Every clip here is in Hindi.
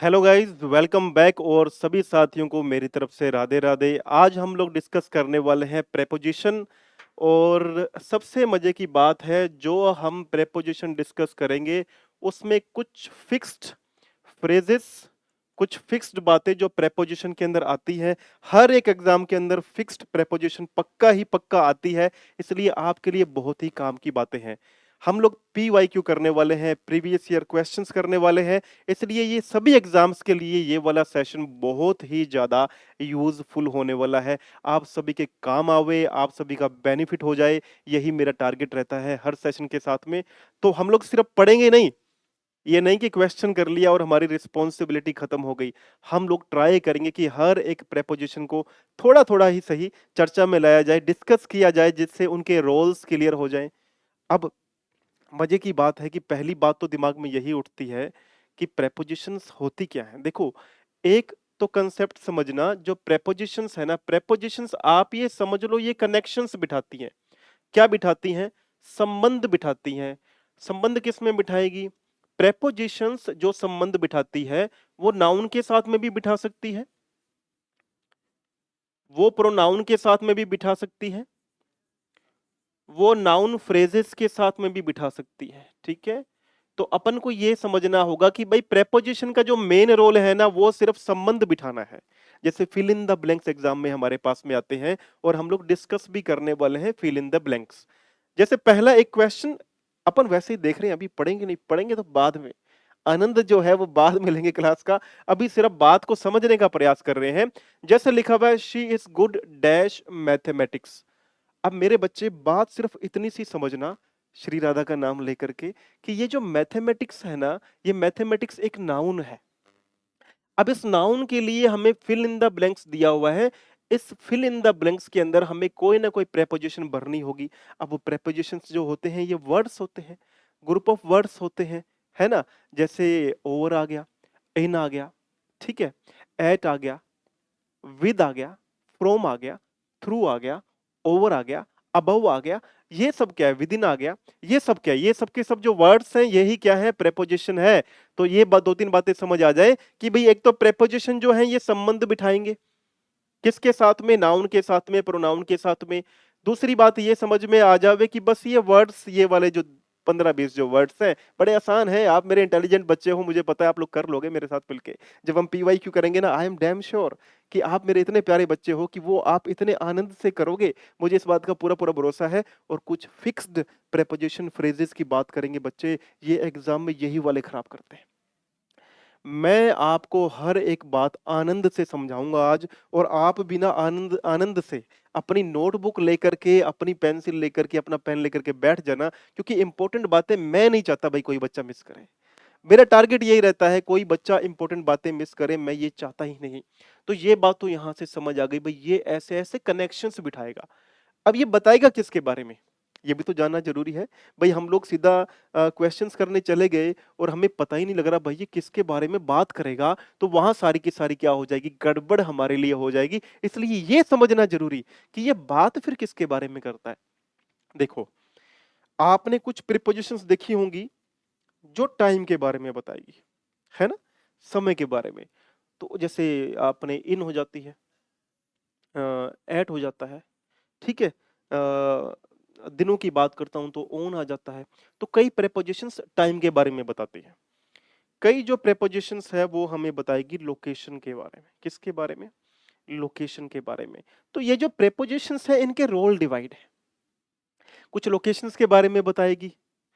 हेलो गाइस, वेलकम बैक और सभी साथियों को मेरी तरफ से राधे राधे। आज हम लोग डिस्कस करने वाले हैं प्रेपोजिशन। और सबसे मजे की बात है, जो हम प्रेपोजिशन डिस्कस करेंगे उसमें कुछ फिक्स्ड फ्रेजेस, कुछ फिक्स्ड बातें जो प्रेपोजिशन के अंदर आती है। हर एक एग्जाम के अंदर फिक्स्ड प्रेपोजिशन पक्का ही पक्का आती है, इसलिए आपके लिए बहुत ही काम की बातें हैं। हम लोग PYQ करने वाले हैं, प्रीवियस ईयर क्वेश्चंस करने वाले हैं, इसलिए ये सभी एग्जाम्स के लिए ये वाला सेशन बहुत ही ज्यादा यूजफुल होने वाला है। आप सभी के काम आवे, आप सभी का बेनिफिट हो जाए, यही मेरा टारगेट रहता है हर सेशन के साथ में। तो हम लोग सिर्फ पढ़ेंगे नहीं, ये नहीं कि क्वेश्चन कर लिया और हमारी रिस्पॉन्सिबिलिटी खत्म हो गई। हम लोग ट्राई करेंगे कि हर एक प्रेपोजिशन को थोड़ा थोड़ा ही सही चर्चा में लाया जाए, डिस्कस किया जाए, जिससे उनके रोल्स क्लियर हो जाएं। अब मजे की बात है कि पहली बात तो दिमाग में यही उठती है कि प्रेपोजिशंस होती क्या है। देखो, एक तो कंसेप्ट समझना, जो प्रेपोजिशंस है ना, प्रेपोजिशंस आप ये समझ लो, ये कनेक्शंस बिठाती हैं। क्या बिठाती हैं? संबंध बिठाती हैं। संबंध किस में बिठाएगी? प्रेपोजिशंस जो संबंध बिठाती है वो नाउन के साथ में भी बिठा सकती है, वो प्रोनाउन के साथ में भी बिठा सकती है, वो नाउन फ्रेजेस के साथ में भी बिठा सकती है। ठीक है, तो अपन को ये समझना होगा कि भाई प्रेपोजिशन का जो मेन रोल है ना, वो सिर्फ संबंध बिठाना है। जैसे fill in the blanks exam में हमारे पास में आते हैं और हम लोग डिस्कस भी करने वाले हैं फिल इन द ब्लैंक्स। जैसे पहला एक क्वेश्चन, अपन वैसे ही देख रहे हैं, अभी पढ़ेंगे नहीं, पढ़ेंगे तो बाद में। आनंद जो है वो बाद में लेंगे क्लास का, अभी सिर्फ बात को समझने का प्रयास कर रहे हैं। जैसे लिखा हुआ है, she is good dash mathematics. अब मेरे बच्चे, बात सिर्फ इतनी सी समझना, श्री राधा का नाम लेकर के, कि ये जो मैथमेटिक्स है ना, ये मैथमेटिक्स एक नाउन है। अब इस नाउन के लिए हमें फिल इन द ब्लैंक्स दिया हुआ है। इस फिल इन द ब्लैंक्स के अंदर हमें कोई ना कोई प्रेपोजिशन भरनी होगी। अब वो प्रेपोजिशंस जो होते हैं, ये वर्ड्स होते हैं, ग्रुप ऑफ वर्ड्स होते हैं, है ना। जैसे ओवर आ गया, इन आ गया, ठीक है, एट आ गया, विद आ गया, फ्रॉम आ गया, थ्रू आ गया, ओवर आ गया, अबव आ गया। ये सब क्या है? विद इन आ गया। ये सब क्या है? ये सब के सब जो वर्ड्स हैं, यही क्या है? प्रेपोजिशन है। तो ये बात, दो तीन बातें समझ आ जाए कि भाई, एक तो प्रेपोजिशन जो है ये संबंध बिठाएंगे, किसके साथ में? नाउन के साथ में, प्रोनाउन के साथ में। दूसरी बात ये समझ में आ जावे कि बस ये वर्ड्स, ये वाले जो 15-20 जो वर्ड्स हैं, बड़े आसान हैं। आप मेरे इंटेलिजेंट बच्चे हो, मुझे पता है आप लोग कर लोगे मेरे साथ मिलके। जब हम PYQ करेंगे ना, आई एम डैम श्योर कि आप मेरे इतने प्यारे बच्चे हो कि वो आप इतने आनंद से करोगे, मुझे इस बात का पूरा पूरा भरोसा है। और कुछ फिक्स्ड प्रेपोजिशन फ्रेजेस की बात करेंगे बच्चे, ये एग्जाम में यही वाले खराब करते हैं। मैं आपको हर एक बात आनंद से समझाऊंगा आज, और आप बिना आनंद आनंद से अपनी नोटबुक लेकर के, अपनी पेंसिल लेकर के, अपना पेन लेकर के बैठ जाना, क्योंकि इंपॉर्टेंट बातें मैं नहीं चाहता भाई कोई बच्चा मिस करे। मेरा टारगेट यही रहता है, कोई बच्चा इंपॉर्टेंट बातें मिस करे, मैं ये चाहता ही नहीं। तो ये बात तो यहां से समझ आ गई भाई, ये ऐसे ऐसे कनेक्शंस बिठाएगा। अब ये बताएगा किसके बारे में, ये भी तो जानना जरूरी है। भाई हम लोग सीधा क्वेश्चंस करने चले गए और हमें पता ही नहीं लग रहा भाई ये किसके बारे में बात करेगा, तो वहां सारी की सारी क्या हो जाएगी? गड़बड़ हमारे लिए हो जाएगी। इसलिए ये समझना जरूरी कि ये बात फिर किसके बारे में करता है। देखो, आपने कुछ प्रीपोजिशंस देखी होंगी जो टाइम के बारे में बताएगी, है ना, समय के बारे में। तो जैसे आपने इन हो जाती है, एट हो जाता है, ठीक है, दिनों की बात करता हूं तो ओन आ जाता है। तो कई प्रेपोजिशंस टाइम के बारे में बताते हैं। कई जो प्रेपोजिशंस है वो हमें बताएगी लोकेशन के बारे में। किसके बारे में? लोकेशन के बारे में। तो ये जो प्रेपोजिशंस है, इनके रोल डिवाइड है। कुछ लोकेशंस के बारे में बताएगी,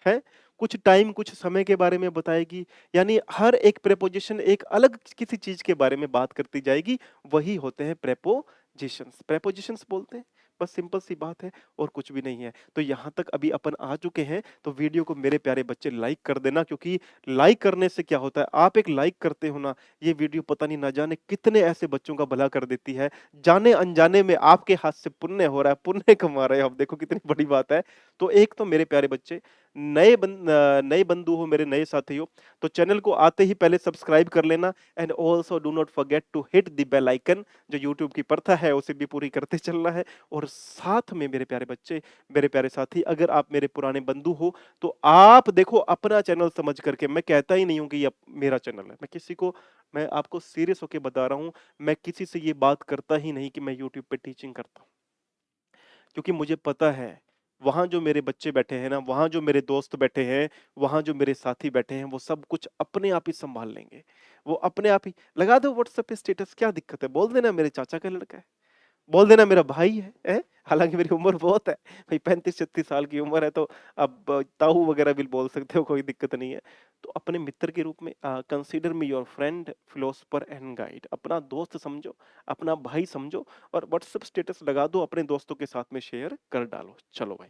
है, कुछ टाइम, कुछ समय के बारे में बताएगी। यानी हर एक प्रेपोजिशन एक अलग किसी चीज के बारे में बात करती जाएगी। वही होते हैं प्रेपोजिशंस। प्रेपोजिशंस बोलते हैं, बस सिंपल सी बात है, और कुछ भी नहीं है। तो यहां तक अभी अपन आ चुके हैं, तो वीडियो को मेरे प्यारे बच्चे लाइक कर देना, क्योंकि लाइक करने से क्या होता है, आप एक लाइक करते हो ना, ये वीडियो पता नहीं ना जाने कितने ऐसे बच्चों का भला कर देती है। जाने अनजाने में आपके हाथ से पुण्य हो रहा है, पुण्य कमा रहे हो आप, देखो कितनी बड़ी बात है। तो एक तो मेरे प्यारे बच्चे, नए बंधु हो, मेरे नए साथी हो, तो चैनल को आते ही पहले सब्सक्राइब कर लेना। And also do not forget to hit the bell icon. जो यूट्यूब की प्रथा है उसे भी पूरी करते चलना है। और साथ में मेरे प्यारे बच्चे, मेरे प्यारे साथी, अगर आप मेरे पुराने बंधु हो तो आप देखो अपना चैनल समझ करके, मैं कहता ही नहीं हूं कि ये मेरा चैनल है, मैं आपको सीरियस होके बता रहा हूं, मैं किसी से ये बात करता ही नहीं कि मैं यूट्यूब पे टीचिंग करता हूं। क्योंकि मुझे पता है वहां जो मेरे बच्चे बैठे हैं ना, वहां जो मेरे दोस्त बैठे हैं, वहां जो मेरे साथी बैठे हैं, वो सब कुछ अपने आप ही संभाल लेंगे। वो अपने आप ही लगा दो व्हाट्सएप पे स्टेटस, क्या दिक्कत है, बोल देना मेरे चाचा का लड़का है, बोल देना मेरा भाई है? हालांकि मेरी उम्र बहुत है भाई, 35-36 साल की उम्र है, तो अब ताऊ वगैरह भी बोल सकते हो, कोई दिक्कत नहीं है। तो अपने मित्र के रूप में consider me your friend, philosopher and guide. अपना दोस्त समझो, अपना भाई समझो, और व्हाट्सएप स्टेटस लगा दो, अपने दोस्तों के साथ में शेयर कर डालो। चलो भाई,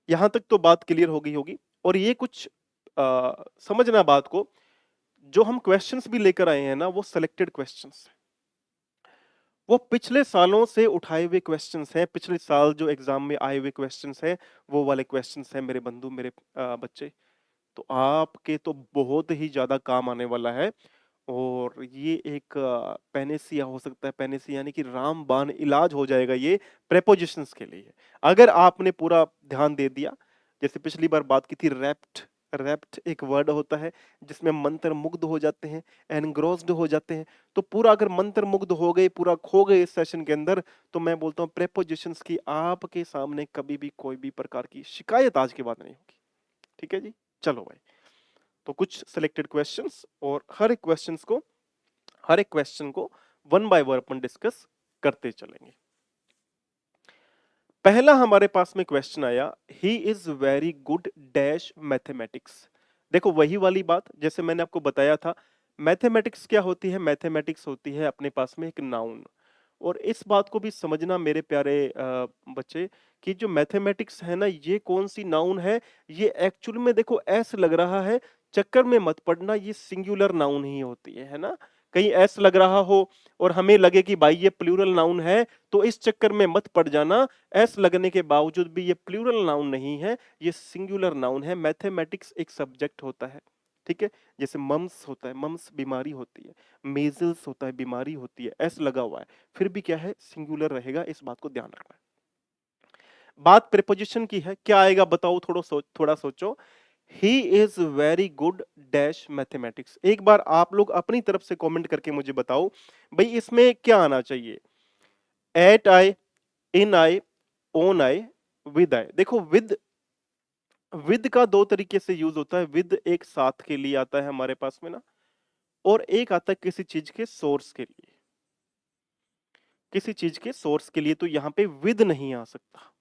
यहां तक तो बात क्लियर हो गई होगी। और ये कुछ समझना बात को, जो हम क्वेश्चंस भी लेकर आए हैं ना, वो सिलेक्टेड क्वेश्चंस, वो पिछले सालों से उठाए हुए क्वेश्चंस हैं। पिछले साल जो एग्जाम में आए हुए क्वेश्चंस हैं, वो वाले क्वेश्चंस हैं मेरे बंधु, मेरे बच्चे। तो आपके तो बहुत ही ज्यादा काम आने वाला है। और ये एक पैनेसिया हो सकता है, पैनेसिया यानी कि रामबाण इलाज हो जाएगा ये प्रेपोजिशंस के लिए, अगर आपने पूरा ध्यान दे दिया। जैसे पिछली बार बात की थी, रैप्ट। रैप्ट एक वर्ड होता है जिसमें मंत्र मुग्ध हो जाते हैं, एनग्रोस्ड हो जाते हैं। तो पूरा अगर मंत्र मुग्ध हो गए, पूरा खो गए इस सेशन के अंदर, तो मैं बोलता हूँ प्रेपोजिशंस की आपके सामने कभी भी कोई भी प्रकार की शिकायत आज के बाद नहीं होगी। ठीक है जी, चलो भाई। तो कुछ सिलेक्टेड क्वेश्चंस, और हर एक क्वेश्चन को one by one upon discuss करते चलेंगे। पहला हमारे पास में क्वेश्चन आया, he is very good dash mathematics. देखो वही वाली बात जैसे मैंने आपको बताया था, मैथमेटिक्स क्या होती है? मैथमेटिक्स होती है अपने पास में एक नाउन। और इस बात को भी समझना मेरे प्यारे बच्चे, कि जो मैथमेटिक्स है ना, ये कौन सी नाउन है? ये एक्चुअल में देखो ऐसा लग रहा है, चक्कर में मत पड़ना, ये सिंगुलर नाउन ही होती है ना। कहीं ऐसा लग रहा हो और हमें लगे कि भाई ये प्लूरल नाउन है, तो इस चक्कर में मत पड़ जाना। ऐसा लगने के बावजूद भी ये प्लूरल नाउन नहीं है, ये सिंगुलर नाउन है। मैथमेटिक्स एक सब्जेक्ट होता है, ठीक है। जैसे मम्स होता है, मम्स बीमारी होती है, मेजल्स होता है बीमारी होती है, एस लगा हुआ है, फिर भी क्या है, सिंगुलर रहेगा, इस बात को ध्यान रखना है। बात प्रीपोजिशन की है, क्या आएगा बताओ, थोड़ा सोचो। He is very good dash mathematics. एक बार आप लोग अपनी तरफ से कमेंट करके मुझे बताओ भाई, इसमें क्या आना चाहिए? एट आई, इन आई, ओन आई, विद आई। देखो विद का दो तरीके से यूज होता है। विद एक साथ के लिए आता है हमारे पास में ना, और एक आता है किसी चीज के सोर्स के लिए। किसी चीज के सोर्स के लिए तो यहां पे विद नहीं आ सकता,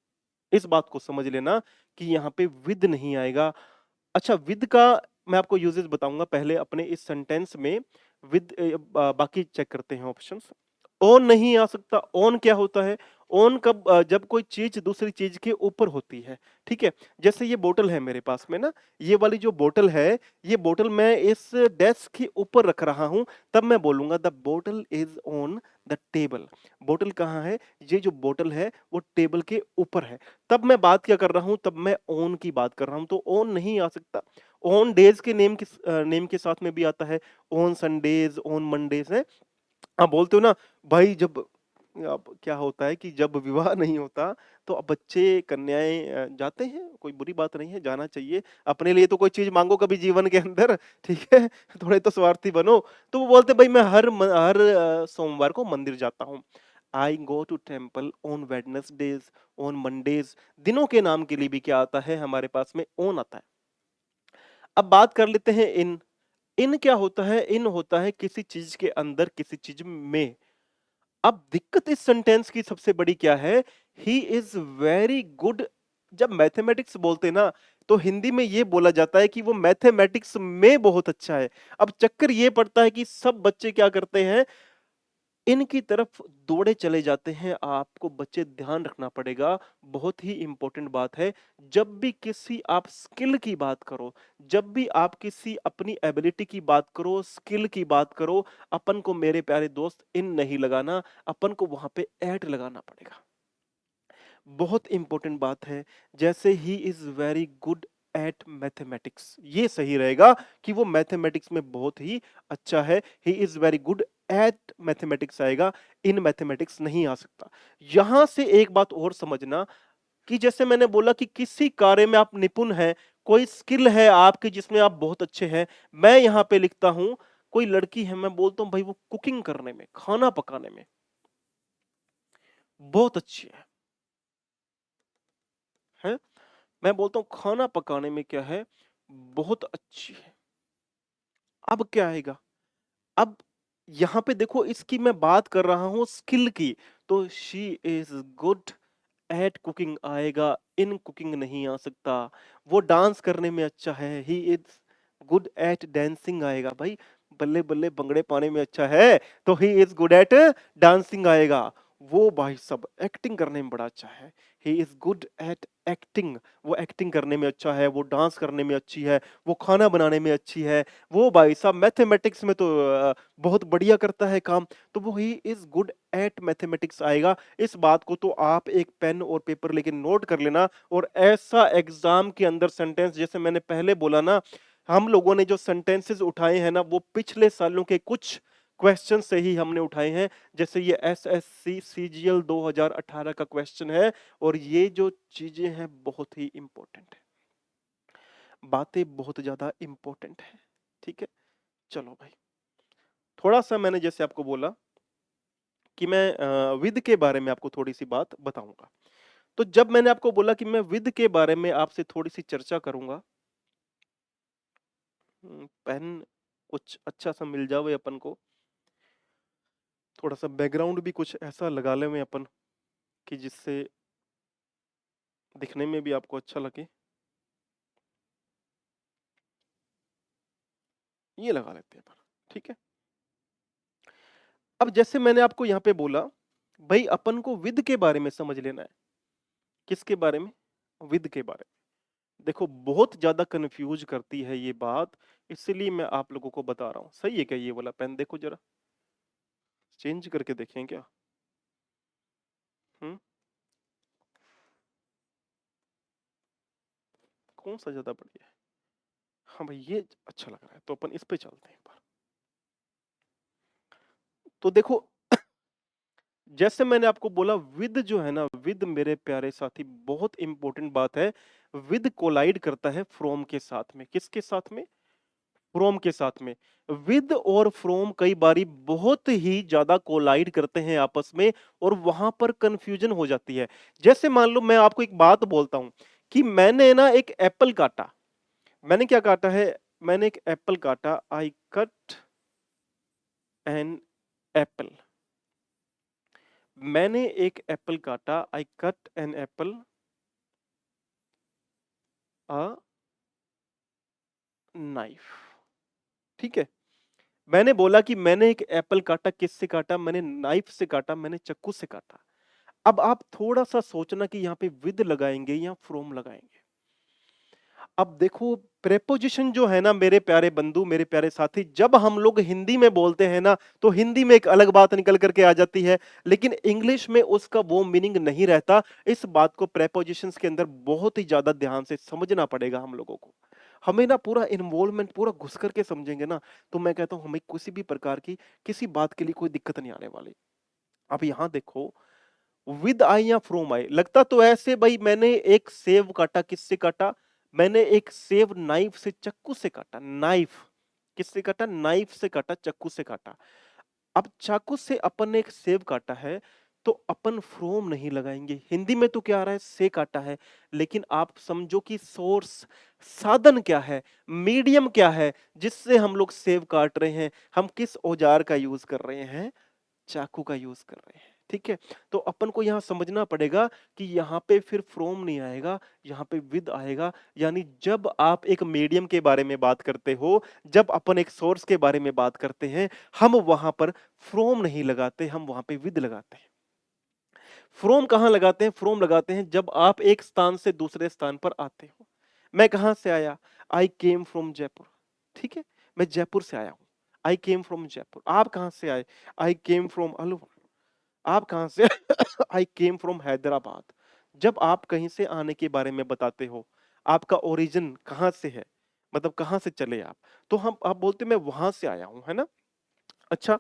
इस बात को समझ लेना कि यहां पे विद नहीं आएगा। अच्छा, विद का मैं आपको यूजेस बताऊंगा, पहले अपने इस सेंटेंस में विद बाकी चेक करते हैं ऑप्शंस। ऑन नहीं आ सकता। ऑन क्या होता है? ऑन कब? जब कोई चीज दूसरी चीज के ऊपर होती है, ठीक है। जैसे ये बोतल है मेरे पास में ना, ये वाली जो बोतल है, ये बोतल मैं इस डेस्क के ऊपर रख रहा हूं, तब मैं बोलूंगा द बोतल इज ऑन द टेबल। बोतल कहाँ है? ये जो बोतल है वो टेबल के ऊपर है। तब मैं बात क्या कर रहा हूं? तब मैं ऑन की बात कर रहा हूं, तो ऑन नहीं आ सकता। ऑन डेज के नेम के साथ में भी आता है, ऑन संडेज, ऑन मंडेज है। आप बोलते हो ना भाई, जब अब क्या होता है कि जब विवाह नहीं होता तो अब बच्चे कन्याएं जाते हैं, कोई बुरी बात नहीं है, जाना चाहिए। अपने लिए तो कोई चीज मांगो कभी जीवन के अंदर, ठीक है। थोड़े तो स्वार्थी बनो। तो वो बोलते भाई मैं हर सोमवार को मंदिर जाता हूँ। I go to temple on Wednesdays, on Mondays. दिनों के नाम के लिए भी क्या आता है हमारे पास में? ऑन आता है। अब बात कर लेते हैं इन। इन क्या होता है? इन होता है किसी चीज के अंदर, किसी चीज में। अब दिक्कत इस सेंटेंस की सबसे बड़ी क्या है? He is very good. जब मैथमेटिक्स बोलते ना, तो हिंदी में ये बोला जाता है कि वो मैथमेटिक्स में बहुत अच्छा है। अब चक्कर ये पड़ता है कि सब बच्चे क्या करते हैं, इनकी तरफ दौड़े चले जाते हैं। आपको बच्चे ध्यान रखना पड़ेगा, बहुत ही इंपॉर्टेंट बात है। जब भी किसी आप स्किल की बात करो, जब भी आप किसी अपनी एबिलिटी की बात करो, स्किल की बात करो, अपन को मेरे प्यारे दोस्त इन नहीं लगाना, अपन को वहां पे ऐड लगाना पड़ेगा। बहुत इंपॉर्टेंट बात है, जैसे he is very good at mathematics, ये सही रहेगा कि वो मैथमेटिक्स में बहुत ही अच्छा है। He is very good at mathematics आएगा, इन मैथमेटिक्स नहीं आ सकता। यहां से एक बात और समझना कि जैसे मैंने बोला कि किसी कार्य में आप निपुण हैं, कोई स्किल है आपकी जिसमें आप बहुत अच्छे हैं। मैं यहां पे लिखता हूं, कोई लड़की है, मैं बोलता हूं भाई वो कुकिंग करने में, खाना पकाने में बहुत अच्छी है। मैं बोलता हूं खाना पकाने में क्या है, बहुत अच्छी है। अब क्या आएगा, अब यहां पे देखो इसकी मैं बात कर रहा हूं स्किल की, तो she is good at cooking आएगा, इन कुकिंग नहीं आ सकता। वो डांस करने में अच्छा है, he is good at dancing आएगा। भाई बल्ले बल्ले भंगड़े पाने में अच्छा है, तो he is good at dancing आएगा। वो भाई सब एक्टिंग करने में बड़ा अच्छा है, he is good at acting, वो एक्टिंग करने में अच्छा है, वो डांस करने में अच्छी है, वो खाना बनाने में अच्छी है, वो भाई साहब मैथमेटिक्स में तो बहुत बढ़िया करता है काम, तो वो he is good at mathematics आएगा। इस बात को तो आप एक पेन और पेपर लेके नोट कर लेना, और ऐसा एग्जाम के अंदर सेंटेंस, जैसे मैंने पहले बोला ना, हम लोगों ने जो सेंटेंसेस उठाए हैं ना, वो पिछले सालों के कुछ क्वेश्चन से ही हमने उठाए हैं। जैसे ये एसएससी सीजीएल 2018 का क्वेश्चन है, और ये जो चीजें हैं बहुत ही इंपॉर्टेंट है, बातें बहुत ज्यादा इंपॉर्टेंट है। ठीक है, चलो भाई, थोड़ा सा मैंने जैसे आपको बोला कि मैं विद के बारे में आपको थोड़ी सी बात बताऊंगा। तो जब मैंने आपको बोला कि मैं विद के बारे में आपसे थोड़ी सी चर्चा करूंगा, पेन कुछ अच्छा सा मिल जावे अपन को, थोड़ा सा बैकग्राउंड भी कुछ ऐसा लगा ले में अपन कि जिससे दिखने में भी आपको अच्छा लगे। ये लगा लेते हैं अपन, ठीक है। अब जैसे मैंने आपको यहाँ पे बोला, भाई अपन को विद के बारे में समझ लेना है। किसके बारे में, विद के बारे में। देखो बहुत ज्यादा कंफ्यूज करती है ये बात, इसलिए मैं आप लोगों को बता रहा हूं। सही है क्या ये वाला पेन, देखो जरा चेंज करके देखें क्या। हम्म, कौन सा ज्यादा बढ़िया है। हाँ भाई ये अच्छा लग रहा है, तो अपन इस पे चलते हैं एक बार। तो देखो जैसे मैंने आपको बोला, विद जो है ना, विद मेरे प्यारे साथी बहुत इंपॉर्टेंट बात है। विद कोलाइड करता है फ्रॉम के साथ में। किसके साथ में, फ्रॉम के साथ में। विद और फ्रॉम कई बारी बहुत ही ज्यादा कोलाइड करते हैं आपस में, और वहां पर कंफ्यूजन हो जाती है। जैसे मान लो मैं आपको एक बात बोलता हूं कि मैंने ना एक एप्पल काटा। मैंने क्या काटा है, मैंने एक एप्पल काटा, आई कट एन एप्पल। मैंने एक एप्पल काटा, I cut an apple a knife. ठीक है, मैंने बोला कि मैंने एक एप्पल काटा, किससे काटा, मैंने नाइफ से काटा, मैंने चाकू से काटा। अब आप थोड़ा सा सोचना कि यहाँ पे विद लगाएंगे या फ्रॉम लगाएंगे। अब देखो प्रेपोजिशन जो है ना मेरे प्यारे बंधु, मेरे प्यारे साथी, जब हम लोग हिंदी में बोलते हैं ना, तो हिंदी में एक अलग बात निकल करके आ जाती है, लेकिन इंग्लिश में उसका वो मीनिंग नहीं रहता। इस बात को प्रेपोजिशंस के अंदर बहुत ही ज्यादा ध्यान से समझना पड़ेगा हम लोगों को। हमें ना पूरा इन्वॉल्वमेंट पूरा घुस करके समझेंगे ना, तो मैं कहता हूं हमें किसी भी प्रकार की किसी बात के लिए कोई दिक्कत नहीं आने वाली। अब यहां देखो, विद आई या फ्रॉम आई, लगता तो ऐसे भाई मैंने एक सेव काटा, किससे काटा, मैंने एक सेव नाइफ से, चाकू से काटा। नाइफ किससे काटा, नाइफ से काटा, चाकू से काटा। अब चाकू से अपन ने एक सेव काटा है, तो अपन फ्रोम नहीं लगाएंगे। हिंदी में तो क्या आ रहा है, से काटा है, लेकिन आप समझो कि सोर्स, साधन क्या है, मीडियम क्या है जिससे हम लोग सेव काट रहे हैं, हम किस औजार का यूज कर रहे हैं, चाकू का यूज कर रहे हैं। ठीक है, तो अपन को यहां समझना पड़ेगा कि यहां पे फिर फ्रोम नहीं आएगा, यहां पे विद आएगा। यानी जब आप एक मीडियम के बारे में बात करते हो, जब अपन एक सोर्स के बारे में बात करते हैं, हम वहां पर फ्रोम नहीं लगाते, हम वहां पे विद लगाते हैं। फ्रोम कहां लगाते हैं, फ्रोम लगाते हैं जब आप एक स्थान से दूसरे स्थान पर आते हो। मैं कहां से आया, आई केम फ्रॉम जयपुर। ठीक है, मैं जयपुर से आया हूं, आई केम फ्रॉम जयपुर। आप कहां से आए, आई केम फ्रॉम अलवर। आप कहां से आई केम फ्रॉम हैदराबाद। जब आप कहीं से आने के बारे में बताते हो, आपका ओरिजिन कहाँ से है, मतलब कहाँ से चले तो हम आप बोलते मैं वहां से आया हूं, है ना? अच्छा,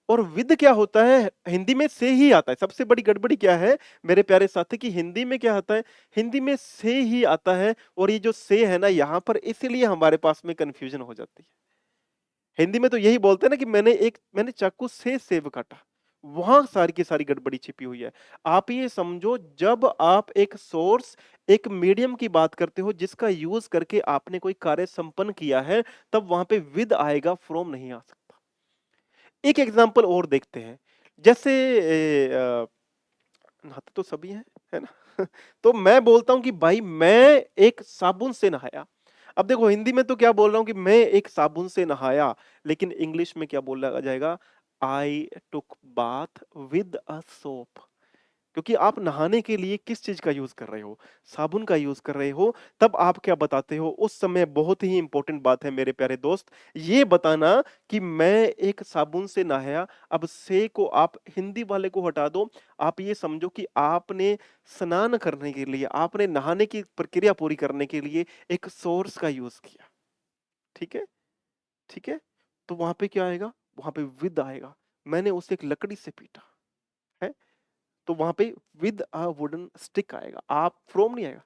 और विद क्या होता है? हिंदी में से ही आता है। सबसे बड़ी गड़बड़ी क्या है मेरे प्यारे साथी, कि हिंदी में क्या आता है? हिंदी में से ही आता है, और ये जो से है ना यहाँ पर, इसीलिए हमारे पास में कंफ्यूजन हो जाती है। हिंदी में तो यही बोलते हैं ना कि मैंने चाकू से सेब काटा, वहां सारी की सारी गड़बड़ी छिपी हुई है। आप ये समझो, जब आप एक सोर्स, एक मीडियम की बात करते हो जिसका यूज करके आपने कोई कार्य संपन्न किया है, तब वहां पे विद आएगा, फ्रॉम नहीं आ सकता। एक एग्जांपल और देखते हैं, जैसे नहाते तो सभी हैं, है ना? तो मैं बोलता हूं कि भाई मैं एक साबुन से नहाया। अब देखो हिंदी में तो क्या बोल रहा हूं कि मैं एक साबुन से नहाया, लेकिन इंग्लिश में क्या बोला जाएगा? I took bath with a soap. क्योंकि आप नहाने के लिए किस चीज का यूज कर रहे हो? साबुन का यूज कर रहे हो। तब आप क्या बताते हो उस समय? बहुत ही इंपॉर्टेंट बात है मेरे प्यारे दोस्त, ये बताना कि मैं एक साबुन से नहाया। अब से को आप हिंदी वाले को हटा दो, आप ये समझो कि आपने स्नान करने के लिए, आपने नहाने की प्रक्रिया पूरी करने के लिए एक सोर्स का यूज किया। ठीक है? ठीक है? तो वहां पे क्या आएगा? वहां पे विद आएगा। मैंने उसे एक लकड़ी से पीटा है, तो वहां पे विद अ वुडन स्टिक आएगा। आप फ्रॉम नहीं आएगा,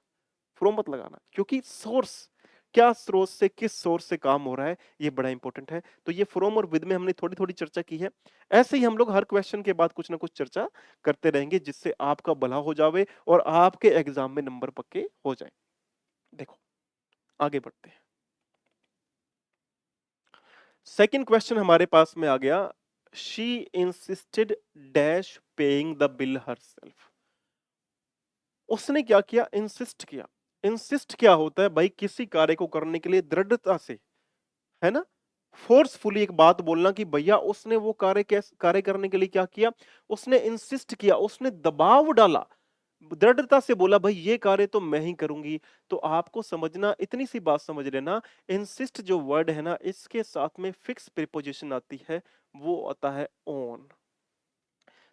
फ्रॉम मत लगाना, क्योंकि सोर्स, क्या स्रोत से, किस सोर्स से काम हो रहा है, ये बड़ा इंपॉर्टेंट है। तो ये फ्रॉम और विद में हमने थोड़ी थोड़ी चर्चा की है। ऐसे ही हम लोग हर क्वेश्चन के बाद कुछ ना कुछ चर्चा करते रहेंगे, जिससे आपका भला हो जावे और आपके एग्जाम में नंबर पक्के हो जाए। देखो आगे बढ़ते हैं। सेकंड क्वेश्चन हमारे पास में आ गया, she insisted dash paying the bill herself. उसने क्या किया? इंसिस्ट किया। इंसिस्ट क्या होता है भाई? किसी कार्य को करने के लिए दृढ़ता से, है ना, फोर्सफुली एक बात बोलना कि भैया उसने वो कार्य करने के लिए क्या किया? उसने इंसिस्ट किया, उसने दबाव डाला, दृढ़ता से बोला भाई ये कार्य तो मैं ही करूंगी। तो आपको समझना, इतनी सी बात समझ लेना, इंसिस्ट जो वर्ड है ना, इसके साथ में फिक्स प्रीपोजिशन आती है, वो आता है ऑन।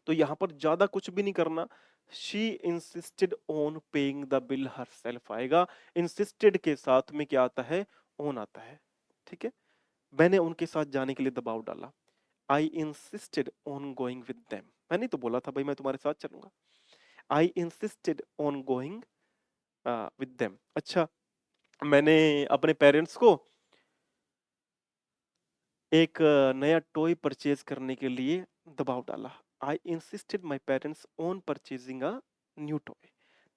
तो यहां पर ज्यादा कुछ भी नहीं करना। She insisted on paying the bill herself आएगा। इंसिस्टेड के साथ में क्या आता है? ऑन आता है। ठीक है? मैंने उनके साथ जाने के लिए दबाव डाला। आई insisted on going with them. मैंने तो बोला था भाई मैं तुम्हारे साथ चलूंगा। आई insisted on going with them. अच्छा, मैंने अपने पेरेंट्स को एक नया टॉय परचेज करने के लिए दबाव डाला। आई insisted my parents on purchasing a new toy.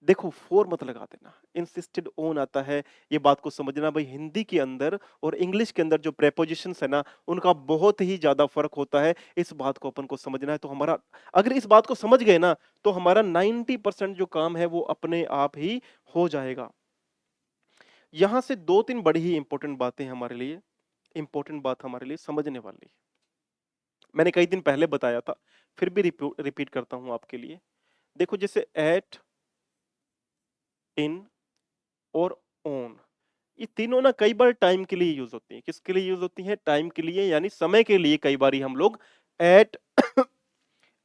देखो फोर मत लगा देना, इंसिस्टेड ऑन आता है। ये बात को समझना भाई, हिंदी के अंदर और इंग्लिश के अंदर जो प्रेपोजिशंस है ना, उनका बहुत ही ज्यादा फर्क होता है। इस बात को अपन को समझना है। तो हमारा, अगर इस बात को समझ गए ना, तो हमारा 90% जो काम है वो अपने आप ही हो जाएगा। यहां से दो तीन बड़ी ही इंपॉर्टेंट बातें हमारे लिए, इंपॉर्टेंट बात हमारे लिए समझने वाली है। मैंने कई दिन पहले बताया था, फिर भी रिपीट करता हूं आपके लिए। देखो जैसे एट, इन और ऑन, ये तीनों ना कई बार टाइम के लिए यूज होती हैं। किसके लिए यूज होती हैं? टाइम के लिए, यानी समय के लिए। कई बार हम लोग एट,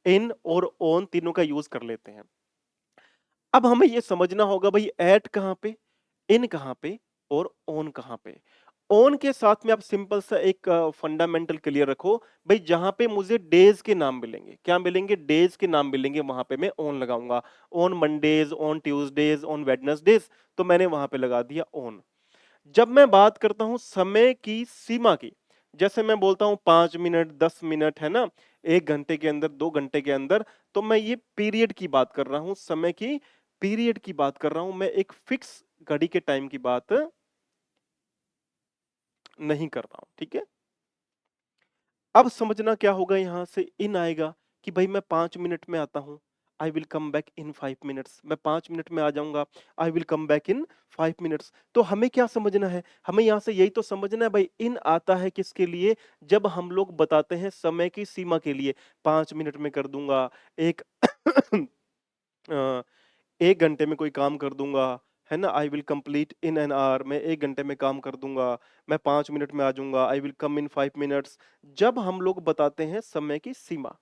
इन और ऑन तीनों का यूज कर लेते हैं। अब हमें यह समझना होगा भाई, एट कहां पे, इन कहां पे और ऑन कहां पे। ऑन के साथ में आप सिंपल सा एक फंडामेंटल क्लियर रखो भाई, जहां पे मुझे डेज के नाम मिलेंगे, क्या मिलेंगे? डेज के नाम मिलेंगे, वहां पे मैं ऑन लगाऊंगा। On Mondays, on Tuesdays, on Wednesday's, तो मैंने वहां पे लगा दिया ऑन। जब मैं बात करता हूं समय की सीमा की, जैसे मैं बोलता हूं 5 मिनट, 10 मिनट, है ना, 1 घंटे के अंदर, 2 घंटे के अंदर, तो मैं ये पीरियड की बात कर रहा हूं, समय की पीरियड की बात कर रहा हूं। मैं एक फिक्स घड़ी के टाइम की बात नहीं कर रहा हूं। ठीक है? अब समझना क्या होगा, यहां से इन आएगा कि भाई मैं 5 मिनट में आता हूं, I will come back in 5 minutes. मैं 5 मिनट में आ जाऊंगा, I will come back in 5 minutes. तो हमें क्या समझना है? हमें यहां से यही तो समझना है भाई, इन आता है किसके लिए? जब हम लोग बताते हैं समय की सीमा के लिए। 5 मिनट में कर दूंगा, एक 1 घंटे में कोई काम कर दूंगा, है ना, I will complete in an hour, मैं 1 घंटे में काम कर दूंगा। मैं 5 मिनट में आ जाऊंगा, I will come in 5 minutes. जब हम लोग बताते हैं समय की सीमा,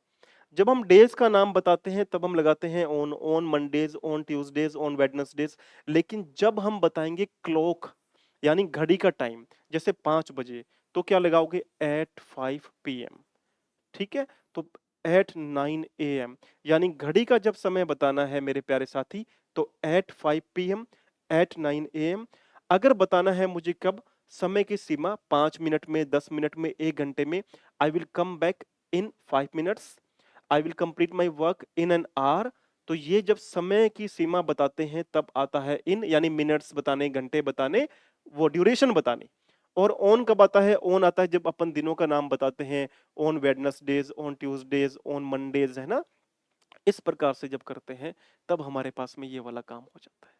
जब हम डेज का नाम बताते हैं तब हम लगाते हैं on Mondays, on Tuesdays, on Wednesday's. लेकिन जब हम बताएंगे क्लॉक यानी घड़ी का टाइम, जैसे 5 बजे, तो क्या लगाओगे? At 5 PM। ठीक है, तो एट 9 AM, यानी घड़ी का जब समय बताना है मेरे प्यारे साथी, तो एट 5 PM, एट 9 AM। अगर बताना है मुझे कब, समय की सीमा 5 मिनट में, 10 मिनट में, 1 घंटे में, I will come back in 5 minutes, I will complete my work in an hour. तो ये जब समय की सीमा बताते हैं तब आता है इन, यानी मिनट्स बताने, घंटे बताने, वो ड्यूरेशन बताने। और ऑन कब आता है? ऑन आता है जब अपन दिनों का नाम बताते हैं, on Wednesdays, on Tuesdays, on Mondays, है ना। इस प्रकार से जब करते हैं तब हमारे पास में ये वाला काम हो जाता है।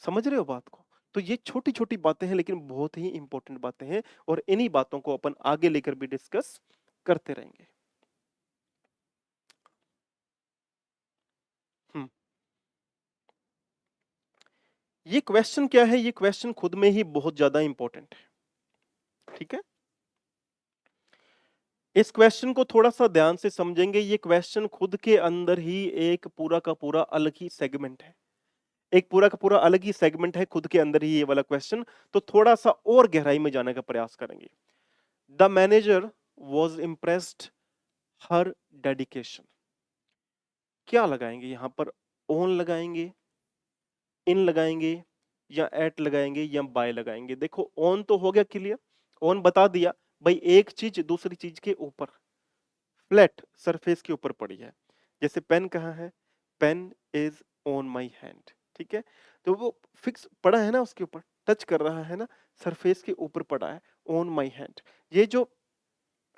समझ रहे हो बात को? तो ये छोटी छोटी बातें हैं लेकिन बहुत ही इंपॉर्टेंट बातें हैं, और इन्हीं बातों को अपन आगे लेकर भी डिस्कस करते रहेंगे। हम्म ये क्वेश्चन क्या है? ये क्वेश्चन खुद में ही बहुत ज्यादा इंपॉर्टेंट है। ठीक है, इस क्वेश्चन को थोड़ा सा ध्यान से समझेंगे। ये क्वेश्चन खुद के अंदर ही एक पूरा का पूरा अलग ही सेगमेंट है, एक पूरा का पूरा अलग ही सेगमेंट है खुद के अंदर ही ये वाला क्वेश्चन। तो थोड़ा सा और गहराई में जाने का प्रयास करेंगे। The manager was impressed her dedication. क्या लगाएंगे यहां पर? ऑन लगाएंगे, इन लगाएंगे, या एट लगाएंगे, या बाय लगाएंगे? देखो, ऑन तो हो गया क्लियर, ऑन बता दिया भाई, एक चीज दूसरी चीज के ऊपर, फ्लैट सरफेस के ऊपर पड़ी है। जैसे पेन कहाँ है? Pen is on my hand. ठीक है, तो वो फिक्स पड़ा है ना, उसके ऊपर टच कर रहा है ना, सरफेस के ऊपर पड़ा है, ऑन माई हैंड। ये जो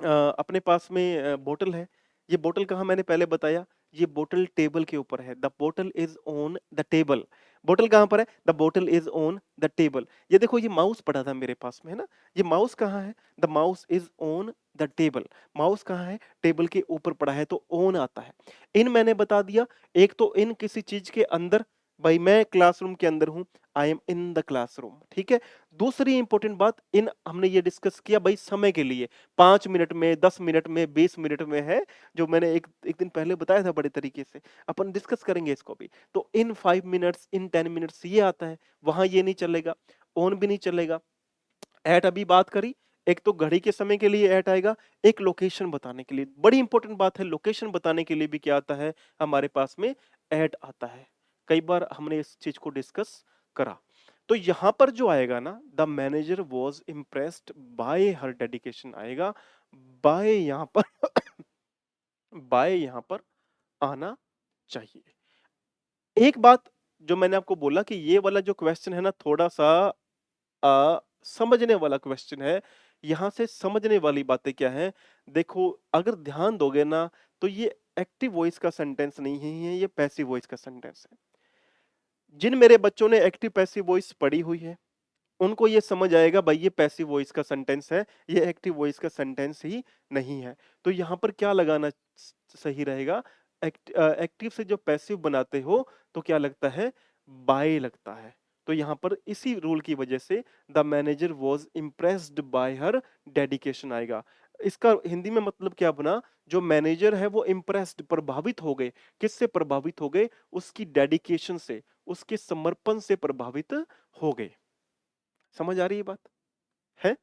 अपने पास में बोतल है, ये बोतल कहाँ मैंने पहले बताया? ये बोतल टेबल के ऊपर है। द बोतल इज ऑन द टेबल। बोतल कहाँ पर है? द बोतल इज ऑन द टेबल। ये देखो, ये माउस पड़ा था मेरे पास में, है ना। ये माउस कहाँ है? The mouse is on the table. Mouse कहाँ है? टेबल के ऊपर पड़ा है, तो ऑन आता है। इन मैंने बता दिया। एक तो इन किसी चीज के अंदर, भाई मैं क्लासरूम के अंदर हूं, I am in the classroom. ठीक है, दूसरी इंपॉर्टेंट बात, इन हमने ये डिस्कस किया भाई समय के लिए, 5 मिनट में, 10 मिनट में, 20 मिनट में है, जो मैंने एक एक दिन पहले बताया था बड़े तरीके से। अपन डिस्कस करेंगे इसको भी। तो इन 5 मिनट्स, इन 10 मिनट्स ये आता है, वहां ये नहीं चलेगा, ऑन भी नहीं चलेगा। एट अभी बात करी, एक तो घड़ी के समय के लिए एट आएगा, एक लोकेशन बताने के लिए। बड़ी इंपॉर्टेंट बात है, लोकेशन बताने के लिए भी क्या आता है हमारे पास में? एट आता है। कई बार हमने इस चीज को डिस्कस करा। तो यहां पर जो आएगा ना, the manager was impressed by her dedication आएगा। बाय यहां पर बाय यहां पर आना चाहिए। एक बात जो मैंने आपको बोला कि ये वाला जो क्वेश्चन है ना, थोड़ा सा समझने वाला क्वेश्चन है। यहां से समझने वाली बातें क्या है? देखो, अगर ध्यान दोगे ना, तो ये एक्टिव वॉइस का सेंटेंस नहीं है, ये पैसिव वॉइस का सेंटेंस है। जिन मेरे बच्चों ने एक्टिव पैसिव वॉइस पढ़ी हुई है, उनको ये समझ आएगा भाई, ये पैसिव वॉइस का सेंटेंस है, ये एक्टिव वॉइस का सेंटेंस ही नहीं है। तो यहां पर क्या लगाना सही रहेगा? एक्टिव से जो पैसिव बनाते हो तो क्या लगता है? बाय लगता है। तो यहां पर इसी रूल की वजह से the manager was impressed by her dedication आएगा। इसका हिंदी में मतलब क्या बना? जो मैनेजर है वो इम्प्रेस्ड, प्रभावित हो गए। किससे प्रभावित हो गए? उसकी डेडिकेशन से, उसके समर्पण से प्रभावित हो गए। समझ आ रही है बात? है।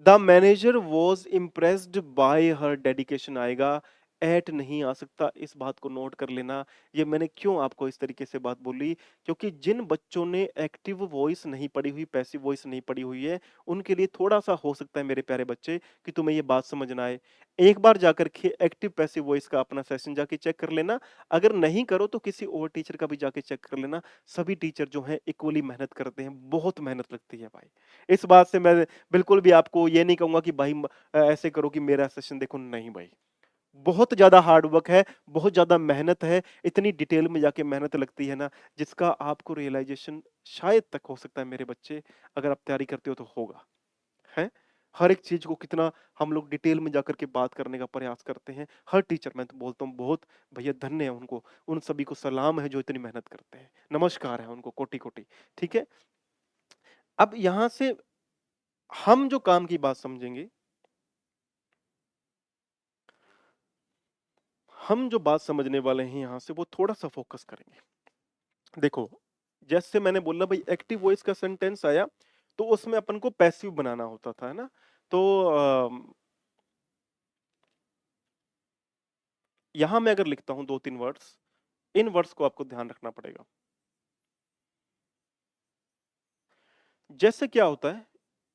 The manager was impressed by her dedication आएगा, एट नहीं आ सकता। इस बात को नोट कर लेना। ये मैंने क्यों आपको इस तरीके से बात बोली? क्योंकि जिन बच्चों ने एक्टिव वॉइस नहीं पढ़ी हुई, पैसिव वॉइस नहीं पढ़ी हुई है, उनके लिए थोड़ा सा हो सकता है मेरे प्यारे बच्चे कि तुम्हें ये बात समझ ना आए। एक बार जाकर के एक्टिव पैसिव वॉइस का अपना सेशन जाके चेक कर लेना। अगर नहीं करो तो किसी और टीचर का भी जाके चेक कर लेना। सभी टीचर जो हैं इक्वली मेहनत करते हैं, बहुत मेहनत लगती है भाई। इस बात से मैं बिल्कुल भी आपको ये नहीं कहूंगा कि भाई ऐसे करो कि मेरा सेशन देखो, नहीं भाई। बहुत ज्यादा हार्ड वर्क है, बहुत ज्यादा मेहनत है, इतनी डिटेल में जाके मेहनत लगती है ना, जिसका आपको रियलाइजेशन शायद तक हो सकता है मेरे बच्चे, अगर आप तैयारी करते हो तो होगा। है, हर एक चीज को कितना हम लोग डिटेल में जाकर के बात करने का प्रयास करते हैं। हर टीचर, मैं तो बोलता हूँ, बहुत भैया धन्य है उनको, उन सभी को सलाम है जो इतनी मेहनत करते हैं, नमस्कार है उनको कोटि कोटि। ठीक है, अब यहां से हम जो काम की बात समझेंगे, हम जो बात समझने वाले हैं यहाँ से वो थोड़ा सा फोकस करेंगे। देखो, जैसे मैंने बोला भाई एक्टिव वॉइस का सेंटेंस आया तो उसमें अपन को पैसिव बनाना होता था, है ना? तो यहां मैं अगर लिखता हूं 2-3 वर्ड्स, इन वर्ड्स को आपको ध्यान रखना पड़ेगा। जैसे क्या होता है,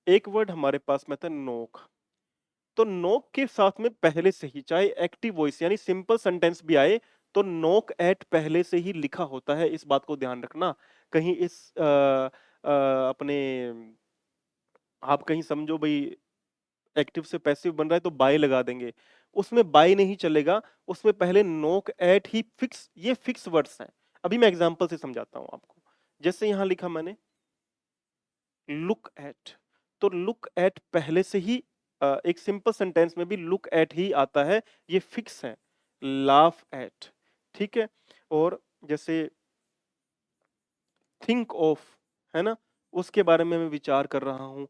एक वर्ड हमारे पास में था नोक, तो नोक के साथ में पहले से ही चाहे एक्टिव वॉइस यानी सिंपल सेंटेंस भी आए तो नोक एट पहले से ही लिखा होता है, इस बात को ध्यान रखना। कहीं इस अपने आप कहीं समझो भाई एक्टिव से पैसिव बन रहा है तो बाय लगा देंगे, उसमें बाय नहीं चलेगा, उसमें पहले नोक एट ही फिक्स, ये फिक्स वर्ड्स हैं। अभी मैं एग्जांपल से समझाता हूं आपको। जैसे यहां लिखा मैंने लुक एट, तो लुक एट पहले से ही एक सिंपल सेंटेंस में भी लुक एट ही आता है, ये फिक्स है। लाफ एट, ठीक है। और जैसे थिंक ऑफ, है ना, उसके बारे में मैं विचार कर रहा हूं,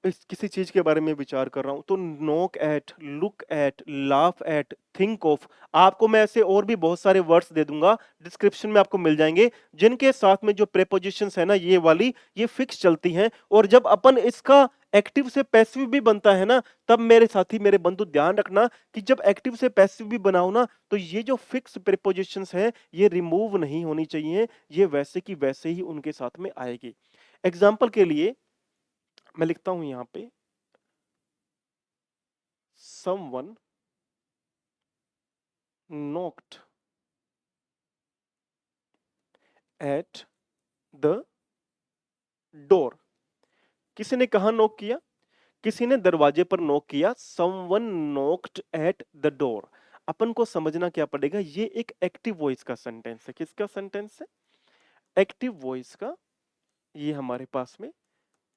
किसी चीज के बारे में विचार कर रहा हूं तो knock at, look at, laugh at, think of. आपको मैं ऐसे और भी बहुत सारे वर्ड्स दे दूंगा, डिस्क्रिप्शन में आपको मिल जाएंगे, जिनके साथ में जो प्रेपोजिशंस है ना ये वाली, ये फिक्स चलती हैं। और जब अपन इसका एक्टिव से पैसिव भी बनता है ना, तब मेरे साथी मेरे बंधु ध्यान रखना कि जब एक्टिव से पैसिव भी बनाओ ना तो ये जो फिक्स प्रेपोजिशंस हैं ये रिमूव नहीं होनी चाहिए, ये वैसे की वैसे ही उनके साथ में आएगी। एग्जाम्पल के लिए मैं लिखता हूं यहां पे someone knocked at the door। किसी ने कहा नॉक किया? किसी ने दरवाजे पर नॉक किया। someone knocked at the door। अपन को समझना क्या पड़ेगा, ये एक एक्टिव वॉइस का सेंटेंस है। किसका सेंटेंस है? एक्टिव वॉइस का ये हमारे पास में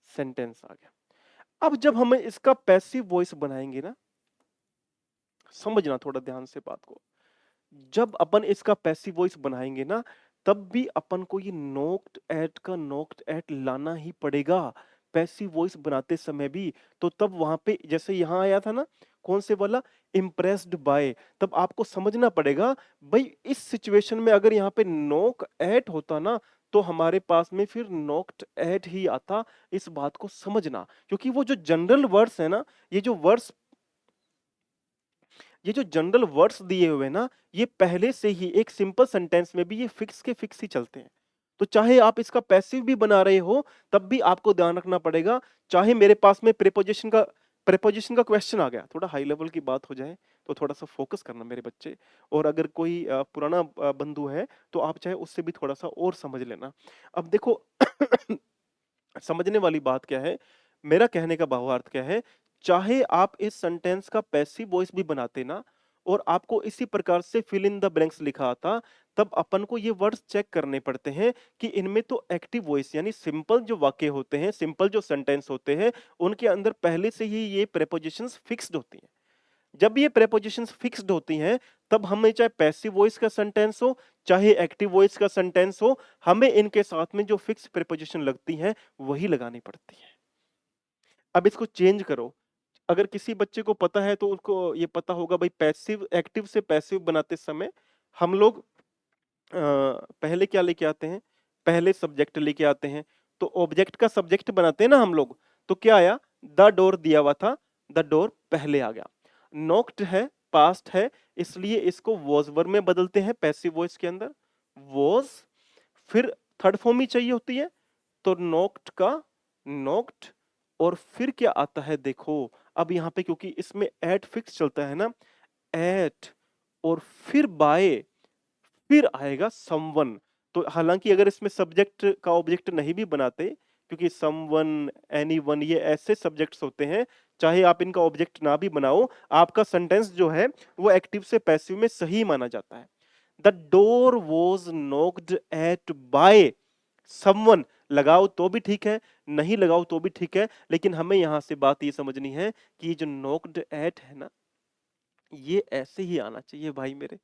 सेंटेंस आ गया। अब जब हम इसका पैसिव वॉइस बनाएंगे ना, समझना थोड़ा ध्यान से बात को, जब अपन इसका पैसिव वॉइस बनाएंगे ना तब भी अपन को ये नोक्ड एट का नोक्ड एट लाना ही पड़ेगा पैसिव वॉइस बनाते समय भी। तो तब वहां पे जैसे यहां आया था ना, कौन से वाला, इम्प्रेस्ड बाय, तब आपको समझना पड़ेगा भाई इस सिचुएशन में अगर यहाँ पे नोक एट होता ना तो हमारे पास में फिर नोक्ड एट ही आता। इस बात को समझना, क्योंकि वो जो जनरल वर्ड्स है ना, ये जो वर्ड्स, ये जो जनरल वर्ड्स दिए हुए ना, ये पहले से ही एक सिंपल सेंटेंस में भी ये फिक्स के फिक्स ही चलते हैं। तो चाहे आप इसका पैसिव भी बना रहे हो तब भी आपको ध्यान रखना पड़ेगा। चाहे मेरे पास में प्रेपोजिशन का क्वेश्चन आ गया, थोड़ा हाई लेवल की बात हो जाए तो थोड़ा सा फोकस करना मेरे बच्चे। और अगर कोई पुराना बंधु है तो आप चाहे उससे भी थोड़ा सा और समझ लेना। अब देखो समझने वाली बात क्या है, मेरा कहने का भावार्थ क्या है, चाहे आप इस सेंटेंस का पैसिव वॉइस भी बनाते ना और आपको इसी प्रकार से फिल इन द ब्लैंक्स लिखा आता, तब अपन को ये वर्ड्स चेक करने पड़ते हैं कि इनमें तो एक्टिव वॉइस यानी सिंपल जो वाक्य होते हैं, सिंपल जो सेंटेंस होते हैं, उनके अंदर पहले से ही ये प्रेपोजिशंस फिक्स्ड होती हैं। जब ये प्रेपोजिशंस फिक्स्ड होती हैं तब हमें चाहे पैसिव वॉइस का सेंटेंस हो चाहे एक्टिव वॉइस का सेंटेंस हो, हमें इनके साथ में जो फिक्स प्रेपोजिशन लगती हैं वही लगानी पड़ती है। अब इसको चेंज करो। अगर किसी बच्चे को पता है तो उसको ये पता होगा भाई पैसिव एक्टिव से पैसिव बनाते समय हम लोग पहले क्या लेके आते हैं, पहले सब्जेक्ट लेके आते हैं। तो ऑब्जेक्ट का सब्जेक्ट बनाते हैं ना हम लोग, तो क्या आया, द डोर दिया हुआ था, द डोर पहले आ गया। नॉक्ड है, पास्ट है, इसलिए इसको वॉज वर्ब में बदलते हैं पैसिव वॉइस के अंदर, वॉज। फिर थर्ड फॉर्म ही चाहिए होती है तो नॉक्ड का नॉक्ड। और फिर क्या आता है देखो, अब यहाँ पे क्योंकि इसमें एट फिक्स चलता है ना, एट और फिर बाय, फिर आएगा समवन। तो हालांकि अगर इसमें सब्जेक्ट का ऑब्जेक्ट नहीं भी बनाते, क्योंकि समवन, एनीवन ये ऐसे सब्जेक्ट्स होते हैं, चाहे आप इनका ऑब्जेक्ट ना भी बनाओ, आपका सेंटेंस जो है वो एक्टिव से पैसिव में सही माना जाता है। The door was knocked eight by someone, लगाओ तो भी ठीक है, नहीं लगाओ तो भी ठीक है, लेकिन हमें यहां से बात ये समझनी है कि ये जो नॉक्ड एट है ना, ये ऐसे ही आना चाहिए भाई मेरे,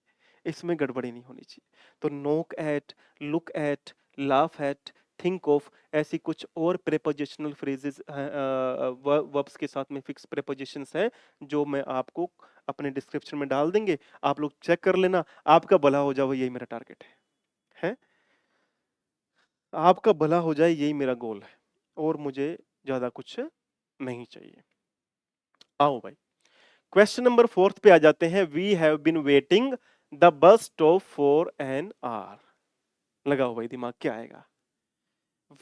इसमें गड़बड़ी नहीं होनी चाहिए। तो knock at, look at, laugh at, think of ऐसी कुछ और प्रेपोजिशनल फ्रेजेस वर्ब्स के साथ में फिक्स प्रेपोजिशंस हैं जो मैं आपको अपने डिस्क्रिप्शन में डाल देंगे, आप लोग चेक कर लेना, आपका भला हो जाए, यही मेरा टारगेट है? आपका भला हो जाए यही मेरा गोल है और मुझे ज्यादा कुछ नहीं चाहिए। आओ भाई क्वेश्चन नंबर 4 पे आ जाते हैं। We have been waiting the bus stop for an hour. लगाओ भाई दिमाग, क्या आएगा?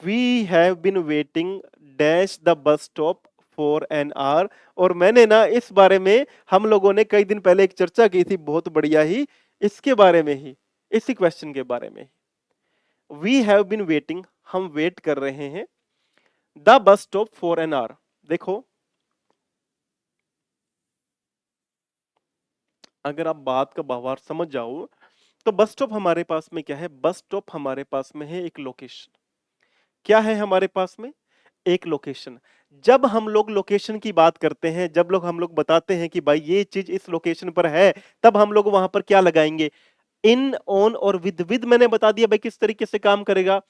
We have been waiting dash the bus stop for an hour. और मैंने ना इस बारे में हम लोगों ने कई दिन पहले एक चर्चा की थी, बहुत बढ़िया ही, इसके बारे में ही, इसी क्वेश्चन के बारे में। वी हैव बीन वेटिंग, हम वेट कर रहे हैं, the bus stop for an our. देखो अगर आप बात का भावार्थ समझ जाओ तो बस स्टॉप हमारे पास में क्या है? बस स्टॉप हमारे पास में है एक लोकेशन। क्या है हमारे पास में? एक लोकेशन। जब हम लोग लोकेशन की बात करते हैं, जब लोग हम लोग बताते हैं कि भाई ये चीज इस लोकेशन पर है, तब हम लोग वहां पर क्या लगाएंगे? इन, ऑन और विद मैंने बता दिया भाई किस तरीके से काम करेगा।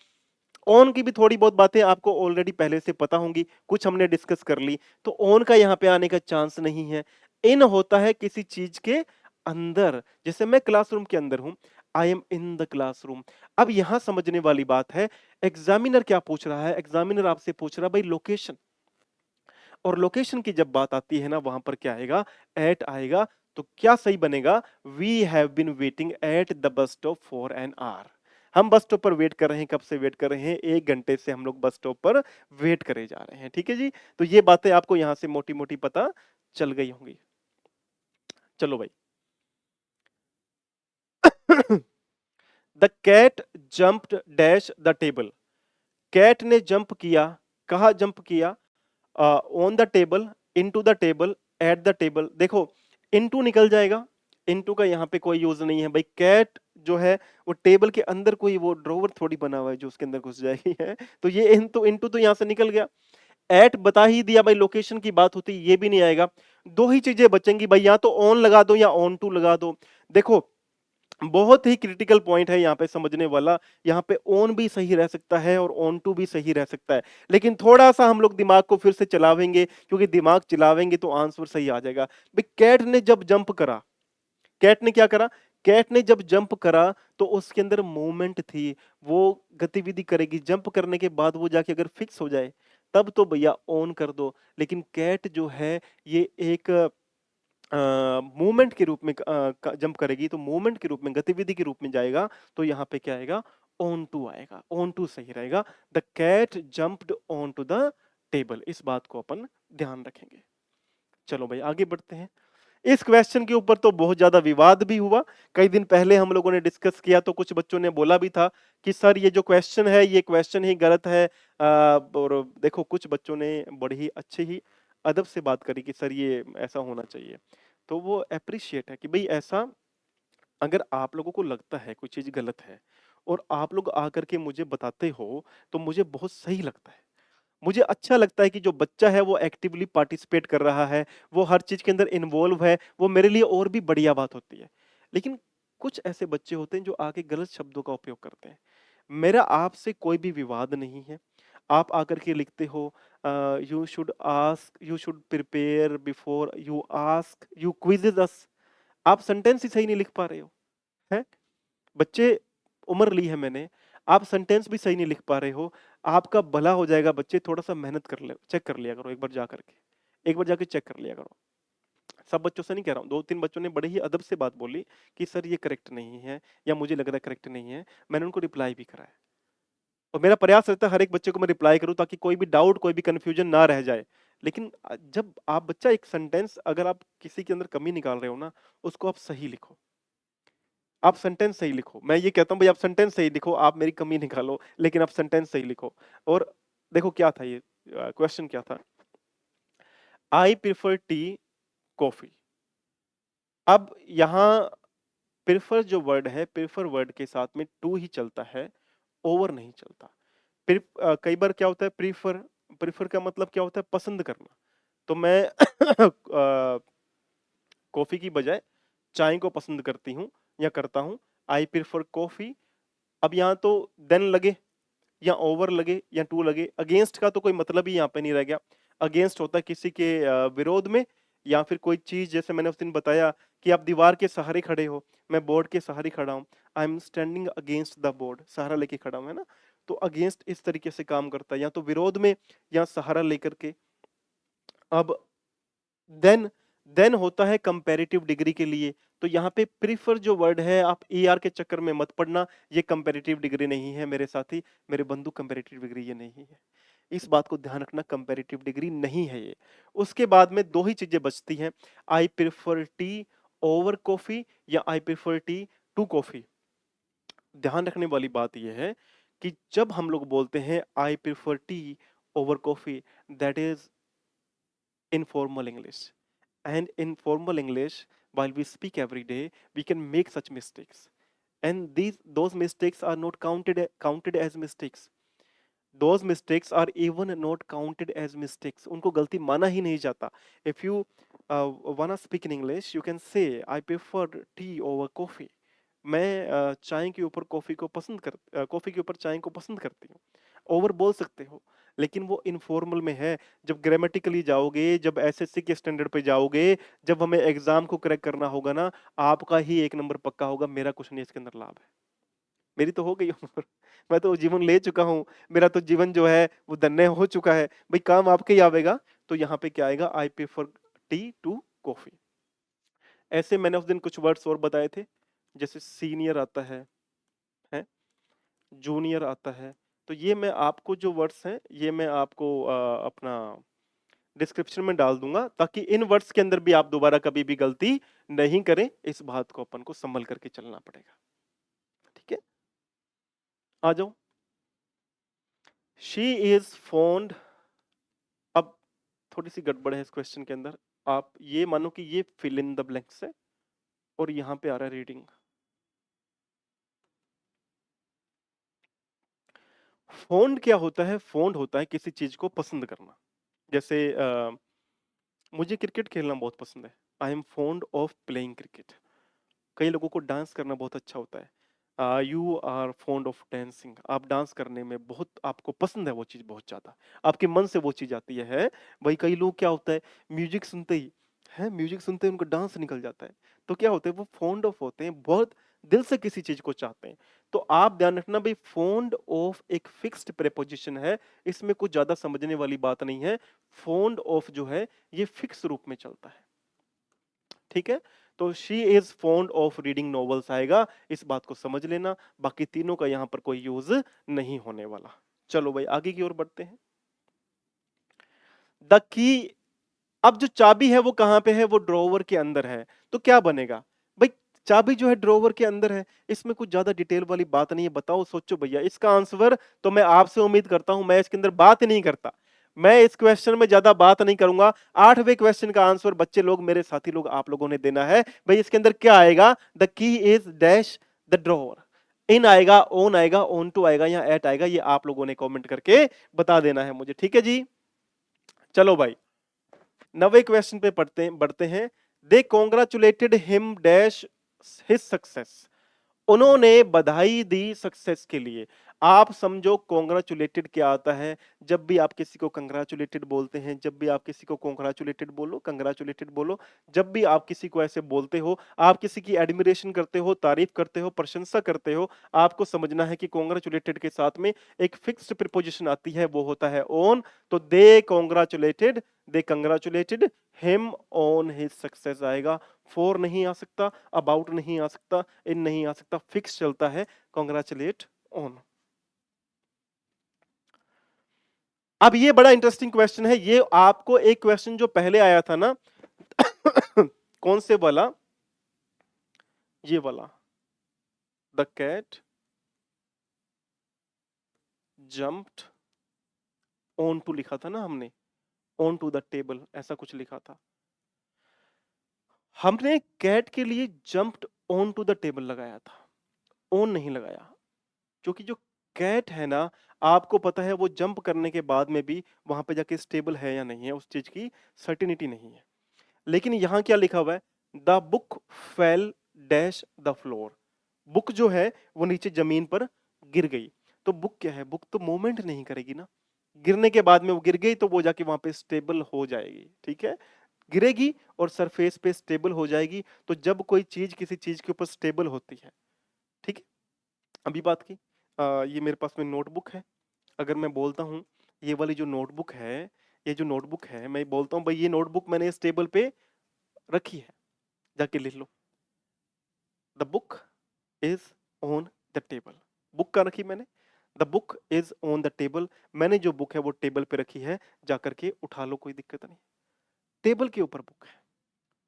ऑन की भी थोड़ी बहुत बातें आपको ऑलरेडी पहले से पता होंगी, कुछ हमने डिस्कस कर ली, तो ऑन का यहां पे आने का चांस नहीं है। इन होता है किसी चीज के अंदर, जैसे मैं क्लासरूम के अंदर हूं, I am in the classroom. अब यहां समझने वाली बात है, एग्जामिनर क्या पूछ रहा है? एग्जामिनर आपसे पूछ रहा है भाई लोकेशन, और लोकेशन की जब बात आती है ना, वहां पर क्या आएगा? एट आएगा। तो क्या सही बनेगा? We have been waiting at the bus stop for an hour. हम बस स्टॉप पर वेट कर रहे हैं, कब से वेट कर रहे हैं? 1 घंटे से हम लोग बस स्टॉप पर वेट करे जा रहे हैं। ठीक है जी, तो ये बातें आपको यहां से मोटी मोटी पता चल गई होंगी। चलो भाई the cat jumped dash the table. Cat ने जंप किया, कहा जंप किया? On the table, into the table, at the table. देखो इनटू निकल जाएगा, इनटू का यहाँ पे कोई यूज नहीं है भाई। कैट जो है वो टेबल के अंदर कोई वो ड्रॉवर थोड़ी बना हुआ है जो उसके अंदर घुस जाएगी है, तो ये इनटू इनटू तो यहाँ से निकल गया। एट बता ही दिया भाई, लोकेशन की बात होती, ये भी नहीं आएगा। दो ही चीजें बचेंगी भाई, या तो ऑन लगा दो या ऑन टू लगा दो। देखो बहुत ही क्रिटिकल पॉइंट है यहाँ पे समझने वाला। यहाँ पे ऑन भी सही रह सकता है और ऑन टू भी सही रह सकता है, लेकिन थोड़ा सा हम लोग दिमाग को फिर से चलावेंगे, क्योंकि दिमाग चलावेंगे तो आंसर सही आ जाएगा। भाई कैट ने जब जंप करा, कैट ने क्या करा? कैट ने जब जंप करा तो उसके अंदर मूवमेंट थी, वो गतिविधि करेगी। जंप करने के बाद वो जाके अगर फिक्स हो जाए तब तो भैया ऑन कर दो। लेकिन कैट जो है ये एक मूवमेंट के रूप में जंप करेगी, तो मूवमेंट के रूप में, गतिविधि के रूप में जाएगा, तो यहाँ पे क्या आएगा? ऑन टू आएगा। ऑन टू सही रहेगा। The cat jumped on to the table, इस बात को अपन ध्यान रखेंगे। चलो भाई आगे बढ़ते हैं। इस क्वेश्चन के ऊपर तो बहुत ज्यादा विवाद भी हुआ। कई दिन पहले हम लोगों ने डिस्कस किया तो कुछ बच्चों ने बोला भी था कि सर ये जो क्वेश्चन है ये क्वेश्चन ही गलत है। और देखो कुछ बच्चों ने बड़ी ही अच्छे ही अदब से बात करी कि सर ये ऐसा होना चाहिए। तो वो अप्रिशिएट है कि भाई ऐसा, अगर आप लोगों को लगता है कोई चीज गलत है और आप लोग आकर के मुझे बताते हो, तो मुझे बहुत सही लगता है। मुझे अच्छा लगता है कि जो बच्चा है वो एक्टिवली पार्टिसिपेट कर रहा है, वो हर चीज के अंदर इन्वॉल्व है, वो मेरे लिए और भी बढ़िया बात होती है। लेकिन कुछ ऐसे बच्चे होते हैं जो आके गलत शब्दों का उपयोग करते हैं। मेरा आपसे कोई भी विवाद नहीं है। आप आकर के लिखते हो you should ask, you should prepare before you ask, you quizzes us. आप सेंटेंस ही सही नहीं लिख पा रहे हो, हैं? बच्चे, उम्र ली है मैंने, आप सेंटेंस भी सही नहीं लिख पा रहे हो। आपका भला हो जाएगा बच्चे, थोड़ा-सा मेहनत कर ले, चेक कर लिया करो एक बार जा करके। एक बार जाके चेक कर लिया करो। सब बच्चों से नहीं कह रहा हूँ, 2-3 बच्चों ने बड़े ही अदब से बात बोली कि सर ये करेक्ट नहीं है या मुझे लग रहा है करेक्ट नहीं है। मैंने उनको रिप्लाई भी करा है। और मेरा प्रयास रहता है हर एक बच्चे को मैं रिप्लाई करूँ ताकि कोई भी डाउट, कोई भी कन्फ्यूजन ना रह जाए। लेकिन जब आप बच्चा एक सेंटेंस, अगर आप किसी के अंदर कमी निकाल रहे हो ना, उसको आप सही लिखो। आप सेंटेंस सही लिखो। मैं ये कहता हूँ भाई आप सेंटेंस सही लिखो, आप मेरी कमी निकालो, लेकिन आप सेंटेंस सही लिखो। और देखो क्या था ये क्वेश्चन क्या था? I prefer tea coffee. अब यहाँ प्रेफर जो वर्ड है, प्रेफर वर्ड के साथ में टू ही चलता है, ओवर नहीं चलता। कई बार क्या होता है, प्रीफर, प्रीफर का मतलब क्या होता है? पसंद करना। तो मैं कॉफी की बजाय चाय को पसंद करती हूँ या करता हूँ। I prefer coffee. अब यहाँ तो देन लगे, या ओवर लगे या टू लगे। अगेंस्ट का तो कोई मतलब ही यहाँ पे नहीं रह गया। अगेंस्ट होता है किसी के विरोध में, या फिर कोई चीज, जैसे मैंने उस दिन बताया कि आप दीवार के सहारे खड़े हो, मैं बोर्ड के सहारे खड़ा हूँ, I am standing against the board, सहारा लेके खड़ा हूँ, है ना। तो अगेंस्ट इस तरीके से काम करता है, या तो विरोध में या सहारा लेकर के। अब देन देन होता है कंपैरेटिव डिग्री के लिए। तो यहाँ पे प्रीफर जो वर्ड है, आप ईआर के चक्कर में मत पड़ना, ये कंपैरेटिव डिग्री नहीं है मेरे साथी, मेरे बंधु, कंपैरेटिव डिग्री ये नहीं है। इस बात को ध्यान रखना, कंपैरेटिव डिग्री नहीं है ये। उसके बाद में दो ही चीजें बचती हैं, I prefer tea over coffee या I prefer tea to coffee. ध्यान रखने वाली बात यह है कि जब हम लोग बोलते हैं I prefer tea over coffee, that is informal English. And in formal English, while we speak every day, we can make such mistakes. And those mistakes are not counted as mistakes. Those mistakes are even not counted as mistakes. उनको गलती माना ही नहीं जाता. If you wanna speak in English, you can say I prefer tea over coffee. मैं चाय के ऊपर कॉफी के ऊपर चाय को पसंद करती हूँ। ओवर बोल सकते हो, लेकिन वो इनफॉर्मल में है। जब ग्रामेटिकली जाओगे, जब एसएससी के स्टैंडर्ड पे जाओगे, जब हमें एग्जाम को क्रैक करना होगा ना, आपका ही एक नंबर पक्का होगा, मेरा कुछ नहीं इसके अंदर लाभ है। मेरी तो हो गई उम्र, मैं तो जीवन ले चुका हूँ, मेरा तो जीवन जो है वो धन्य हो चुका है भाई, काम आपके ही आवेगा। तो यहाँ पे क्या आएगा, I prefer tea to coffee. ऐसे मैंने उस दिन कुछ वर्ड्स और बताए थे, जैसे सीनियर आता है, जूनियर आता है। तो ये मैं आपको जो वर्ड्स हैं, ये मैं आपको अपना डिस्क्रिप्शन में डाल दूंगा, ताकि इन वर्ड्स के अंदर भी आप दोबारा कभी भी गलती नहीं करें। इस बात को अपन को संभल करके चलना पड़ेगा, ठीक है। आ जाओ। शी इज फॉन्ड, अब थोड़ी सी गड़बड़ है इस क्वेश्चन के अंदर। आप ये मानो कि ये फिल इन द ब्लैंक्स है और यहां पे आ रहा है रीडिंग। फॉन्ड क्या होता है? फॉन्ड होता है किसी चीज को पसंद करना। जैसे मुझे क्रिकेट खेलना बहुत पसंद है, I am fond of playing cricket. कई लोगों को डांस करना बहुत अच्छा होता है, you are fond of dancing, आप डांस करने में बहुत, आपको पसंद है वो चीज बहुत ज्यादा, आपके मन से वो चीज आती है। वही कई लोग क्या होता है, म्यूजिक सुनते ही म्यूजिक सुनते ही उनको डांस निकल जाता है। तो क्या होता है, वो फॉन्ड ऑफ होते हैं, बहुत दिल से किसी चीज को चाहते हैं। तो आप ध्यान रखना भाई, फॉन्ड ऑफ एक फिक्स्ड प्रेपोजिशन है, इसमें कुछ ज्यादा समझने वाली बात नहीं है। फॉन्ड ऑफ जो है ये फिक्स रूप में चलता है, ठीक है। तो she is fond of reading novels आएगा, इस बात को समझ लेना। बाकी तीनों का यहां पर कोई यूज नहीं होने वाला। चलो भाई आगे की ओर बढ़ते हैं। द की, अब जो चाबी है वो कहां पे है, वो ड्रॉवर के अंदर है। तो क्या बनेगा भाई, चाबी जो है ड्रॉवर के अंदर है, इसमें कुछ ज्यादा डिटेल वाली बात नहीं है। बताओ, सोचो भैया इसका आंसर। तो मैं आपसे उम्मीद करता हूं, मैं इसके अंदर बात नहीं करता, मैं इस क्वेश्चन में ज्यादा बात नहीं करूंगा। 8वें क्वेश्चन का आंसर बच्चे लोग, मेरे साथी लोग, आप लोगों ने देना है। भाई इसके अंदर क्या आएगा, the key is dash the drawer. In आएगा, ओन आएगा, ओन टू आएगा या एट आएगा, ये आप लोगों ने कमेंट करके बता देना है मुझे, ठीक है जी। चलो भाई 9वें क्वेश्चन पे बढ़ते हैं। They congratulated him dash his success, उन्होंने बधाई दी सक्सेस के लिए। आप समझो कॉन्ग्रेचुलेटेड क्या आता है। जब भी आप किसी को कंग्रेचुलेटेड बोलते हैं, जब भी आप किसी को कॉन्ग्रेचुलेटेड बोलो, कंग्रेचुलेटेड बोलो, जब भी आप किसी को ऐसे बोलते हो, आप किसी की एडमिरेशन करते हो, तारीफ करते हो, प्रशंसा करते हो, आपको समझना है कि कॉन्ग्रेचुलेटेड के साथ में एक फिक्स्ड प्रीपोजिशन आती है, वो होता है ऑन। तो they congratulated him on his success आएगा। फॉर नहीं आ सकता, अबाउट नहीं आ सकता, इन नहीं आ सकता, फिक्स चलता है, कॉन्ग्रेचुलेट ऑन। अब ये बड़ा इंटरेस्टिंग क्वेश्चन है, ये आपको एक क्वेश्चन जो पहले आया था ना कौन से वाला, ये वाला, the cat jumped on to लिखा था ना हमने, ऑन टू द टेबल ऐसा कुछ लिखा था। हमने कैट के लिए jumped on to the table लगाया था, ऑन नहीं लगाया, क्योंकि जो कैट है ना, आपको पता है वो जंप करने के बाद में भी वहां पे जाके स्टेबल है या नहीं है, उस चीज की सर्टिनिटी नहीं है। लेकिन यहां क्या लिखा हुआ है, the book fail dash the floor, book जो है वो नीचे जमीन पर गिर गई। तो बुक क्या है, बुक तो मूवमेंट नहीं करेगी ना, गिरने के बाद में वो गिर गई तो वो जाके वहां पे स्टेबल हो जाएगी, ठीक है, गिरेगी और सरफेस पे स्टेबल हो जाएगी। तो जब कोई चीज किसी चीज के ऊपर स्टेबल होती है, ठीक है, अभी बात की ये मेरे पास में नोटबुक है, अगर मैं बोलता हूँ ये वाली जो नोटबुक है, ये जो नोटबुक है, मैं बोलता हूँ भाई ये नोटबुक मैंने इस टेबल पे रखी है, जाके लिख लो, the book is on the table, book का रखी मैंने, the book is on the table, मैंने जो बुक है वो टेबल पे रखी है, जाकर के उठा लो, कोई दिक्कत नहीं, टेबल के ऊपर बुक है,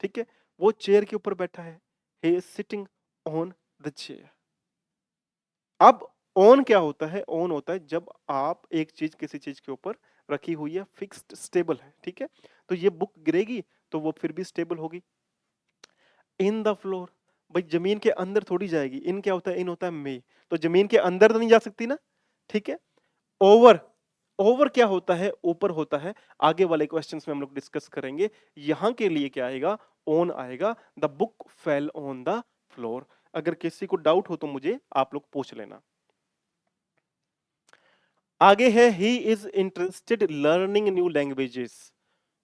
ठीक है, वो चेयर के ऊपर बैठा है, he is sitting on the chair. अब ऑन क्या होता है, ऑन होता है जब आप एक चीज किसी चीज के ऊपर रखी हुई है, फिक्स्ड स्टेबल है, ठीक है, तो ये बुक गिरेगी तो वो फिर भी स्टेबल होगी। इन द फ्लोर, भाई जमीन के अंदर थोड़ी जाएगी, इन क्या होता है, इन होता है में, तो जमीन के अंदर तो नहीं जा सकती ना, ठीक है। ओवर, ओवर क्या होता है, ऊपर होता है, आगे वाले क्वेश्चंस में हम लोग डिस्कस करेंगे। यहां के लिए क्या आएगा, ऑन आएगा, the book fell on the floor. अगर किसी को डाउट हो तो मुझे आप लोग पूछ लेना। आगे है he is interested learning new languages,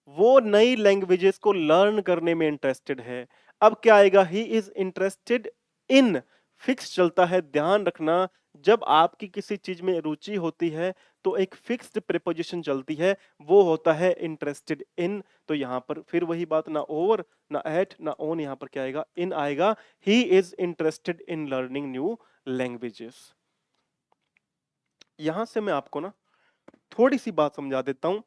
वो नई लैंग्वेजेस को लर्न करने में इंटरेस्टेड है। अब क्या आएगा, he is interested in, fix चलता है, ध्यान रखना, जब आपकी किसी चीज में रुचि होती है तो एक फिक्स्ड प्रीपोजिशन चलती है, वो होता है इंटरेस्टेड इन। तो यहां पर फिर वही बात, ना ओवर ना एट ना ऑन, यहां पर क्या आएगा, इन आएगा, he is interested in learning new languages. यहां से मैं आपको ना थोड़ी सी बात समझा देता हूं,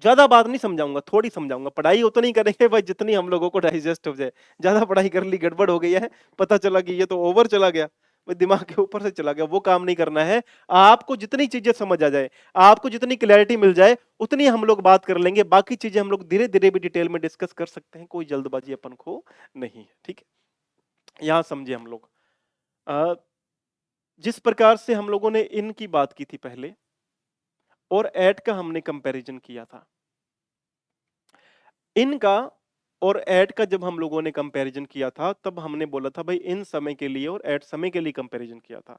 ज्यादा बात नहीं समझाऊंगा, थोड़ी समझाऊंगा, पढ़ाई हो तो नहीं करेंगे भाई जितनी हम लोगों को डाइजेस्ट हो जाए, ज्यादा पढ़ाई कर ली गड़बड़ हो गई है, पता चला कि ये तो ओवर चला गया, भाई दिमाग के ऊपर से चला गया, वो काम नहीं करना है। आपको जितनी चीजें समझ आ जाए, आपको जितनी क्लैरिटी मिल जाए, उतनी हम लोग बात कर लेंगे, बाकी चीजें हम लोग धीरे धीरे भी डिटेल में डिस्कस कर सकते हैं, कोई जल्दबाजी अपन को नहीं है, ठीक है। यहां समझे हम लोग, अ, जिस प्रकार से हम लोगों ने इन की बात की थी पहले और एट का हमने कंपैरिजन किया था, इनका और एट का जब हम लोगों ने कंपैरिजन किया था तब हमने बोला था भाई इन समय के लिए और एट समय के लिए कंपैरिजन किया था,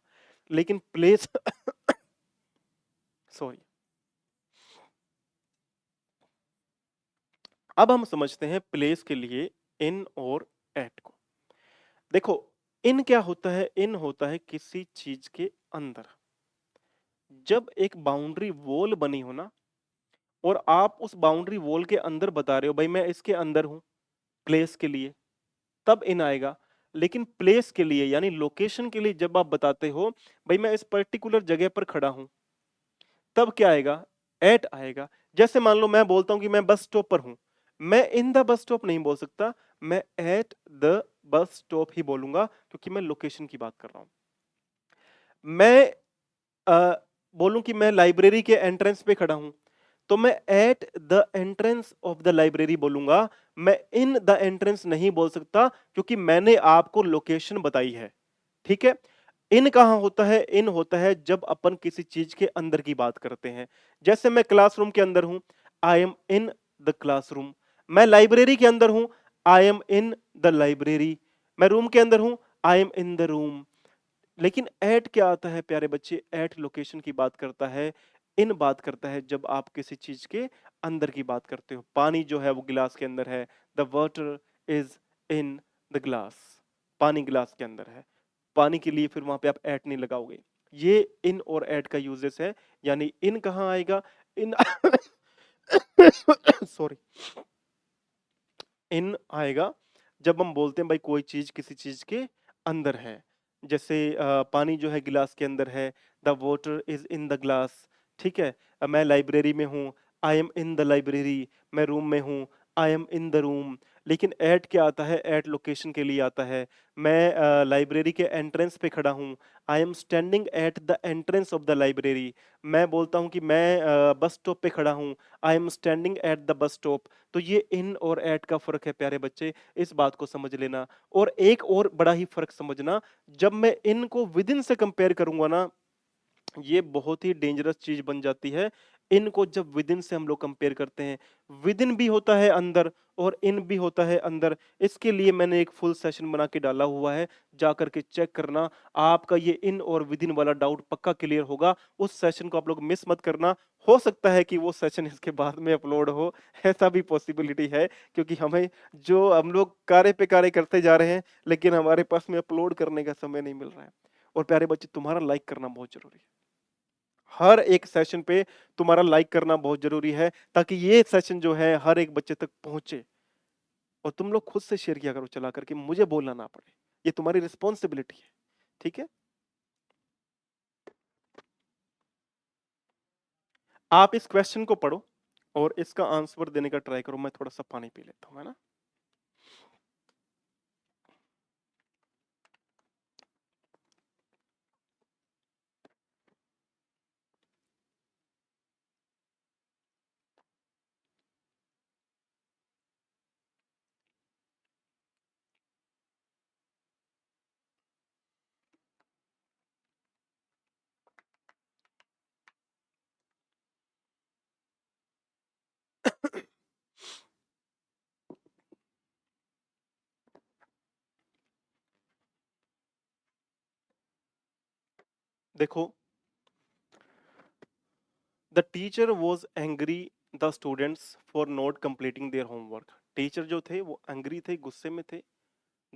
लेकिन प्लेस सॉरी, अब हम समझते हैं प्लेस के लिए इन और एट को। देखो, इन क्या होता है, इन होता है किसी चीज के अंदर, जब एक बाउंड्री वॉल बनी हो ना और आप उस बाउंड्री वॉल के अंदर बता रहे हो भाई मैं इसके अंदर हूं, प्लेस के लिए, तब इन आएगा। लेकिन प्लेस के लिए यानी लोकेशन के लिए जब आप बताते हो भाई मैं इस पर्टिकुलर जगह पर खड़ा हूं, तब क्या आएगा, एट आएगा। जैसे मान लो मैं बोलता हूं कि मैं बस स्टॉप पर हूं, मैं इन द बस स्टॉप नहीं बोल सकता, मैं एट द बस स्टॉप ही बोलूंगा क्योंकि मैं लोकेशन की बात कर रहा हूं। मैं बोलूं कि मैं लाइब्रेरी के एंट्रेंस पे खड़ा हूं, तो मैं at the entrance of the library बोलूंगा, मैं इन द एंट्रेंस नहीं बोल सकता क्योंकि मैंने आपको लोकेशन बताई है, ठीक है। इन कहां होता है, इन होता है जब अपन किसी चीज के अंदर की बात करते हैं, जैसे मैं क्लासरूम के अंदर हूं, I am in the classroom, मैं लाइब्रेरी के अंदर हूं, I am in the library, मैं रूम के अंदर हूं, I am in the room. लेकिन एट क्या आता है प्यारे बच्चे, एट लोकेशन की बात करता है, इन बात करता है जब आप किसी चीज के अंदर की बात करते हो। पानी जो है वो गिलास के अंदर है, the water is in the glass, पानी गिलास के अंदर है, पानी के लिए फिर वहां पे आप एट नहीं लगाओगे। ये इन और एट का यूजेस है, यानी इन कहां आएगा, इन सॉरी, इन आएगा जब हम बोलते हैं भाई कोई चीज किसी चीज के अंदर है, जैसे पानी जो है गिलास के अंदर है, the water is in the glass, ठीक है। मैं लाइब्रेरी में हूँ, I M in the library, मैं रूम में हूँ, I M in the room. लेकिन एट क्या आता है, एट लोकेशन के लिए आता है। मैं लाइब्रेरी के एंट्रेंस पे खड़ा हूँ, I am standing at the entrance of the library. मैं बोलता हूँ कि मैं बस स्टॉप पे खड़ा हूँ, I am standing at the bus stop. तो ये इन और एट का फर्क है प्यारे बच्चे, इस बात को समझ लेना। और एक और बड़ा ही फर्क समझना, जब मैं इन को विद इन से कंपेयर करूंगा ना, ये बहुत ही डेंजरस चीज बन जाती है। इनको जब विद इन से हम लोग कंपेयर करते हैं, विद इन भी होता है अंदर और इन भी होता है अंदर। इसके लिए मैंने एक फुल सेशन बना के डाला हुआ है, जा करके चेक करना। आपका ये इन और विद इन वाला डाउट पक्का क्लियर होगा। उस सेशन को आप लोग मिस मत करना। हो सकता है कि वो सेशन इसके बाद में अपलोड हो, ऐसा भी पॉसिबिलिटी है, क्योंकि हमें जो हम लोग कार्य पे कार्य करते जा रहे हैं, लेकिन हमारे पास में अपलोड करने का समय नहीं मिल रहा है। और प्यारे बच्चे, तुम्हारा लाइक करना बहुत जरूरी है। हर एक सेशन पे तुम्हारा लाइक करना बहुत जरूरी है, ताकि ये सेशन जो है हर एक बच्चे तक पहुंचे। और तुम लोग खुद से शेयर किया करो चला करके, मुझे बोलना ना पड़े, ये तुम्हारी रिस्पॉन्सिबिलिटी है। ठीक है, आप इस क्वेश्चन को पढ़ो और इसका आंसर देने का ट्राई करो। मैं थोड़ा सा पानी पी लेता हूं, है ना। देखो, the teacher was angry the students for not completing their homework. Teacher जो थे वो एंग्री थे, गुस्से में थे,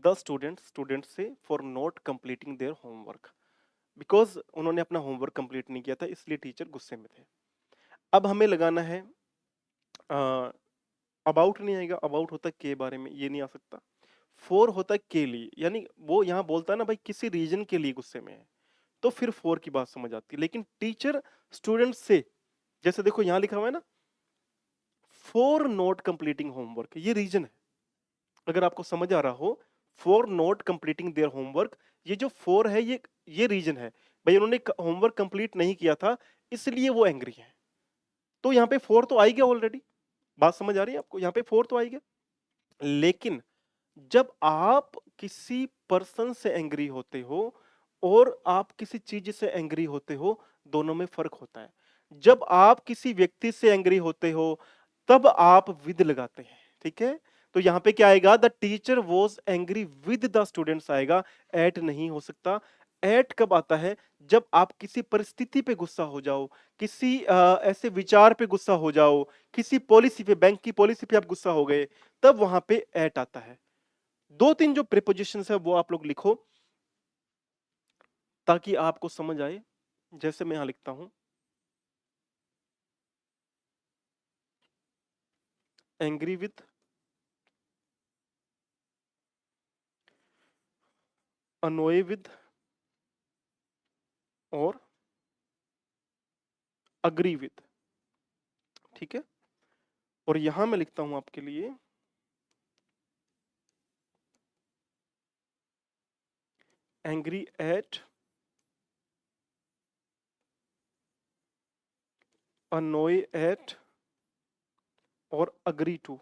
द स्टूडेंट्स से for not completing their homework, because उन्होंने अपना होमवर्क कंप्लीट नहीं किया था, इसलिए टीचर गुस्से में थे। अब हमें लगाना है, अबाउट नहीं आएगा, अबाउट होता है के बारे में, ये नहीं आ सकता। फॉर होता है के लिए, यानी वो यहां बोलता है ना भाई किसी रीजन के लिए गुस्से में है, तो फिर फॉर की बात समझ आती है। लेकिन टीचर स्टूडेंट से, जैसे देखो यहां लिखा हुआ है ना, फॉर नॉट कंप्लीटिंग होमवर्क, ये रीजन है। अगर आपको समझ आ रहा हो, for not completing their homework, ये जो फॉर है ये रीजन है। भाई उन्होंने होमवर्क कंप्लीट नहीं किया था, इसलिए वो एंग्री है। तो यहाँ पे फॉर तो आई गया ऑलरेडी। बात समझ आ रही है आपको, यहाँ पे फॉर तो आई गया। लेकिन जब आप किसी पर्सन से एंग्री होते हो और आप किसी चीज से एंग्री होते हो, दोनों में फर्क होता है। जब आप किसी व्यक्ति से एंग्री होते हो तब आप विद लगाते हैं, ठीक है। तो यहां पे क्या आएगा, the teacher was angry with the students आएगा, एट नहीं हो सकता। एट कब आता है, जब आप किसी परिस्थिति पे गुस्सा हो जाओ, किसी ऐसे विचार पे गुस्सा हो जाओ, किसी पॉलिसी पे, बैंक की पॉलिसी पे आप गुस्सा हो गए, तब वहां पे एट आता है। दो तीन जो प्रीपोजिशंस है वो आप लोग लिखो ताकि आपको समझ आए। जैसे मैं यहां लिखता हूं, एंग्री विद, अनोए विद और अग्री विद, ठीक है। और यहां मैं लिखता हूं आपके लिए एंग्री एट, अनोए एट और अग्री टू।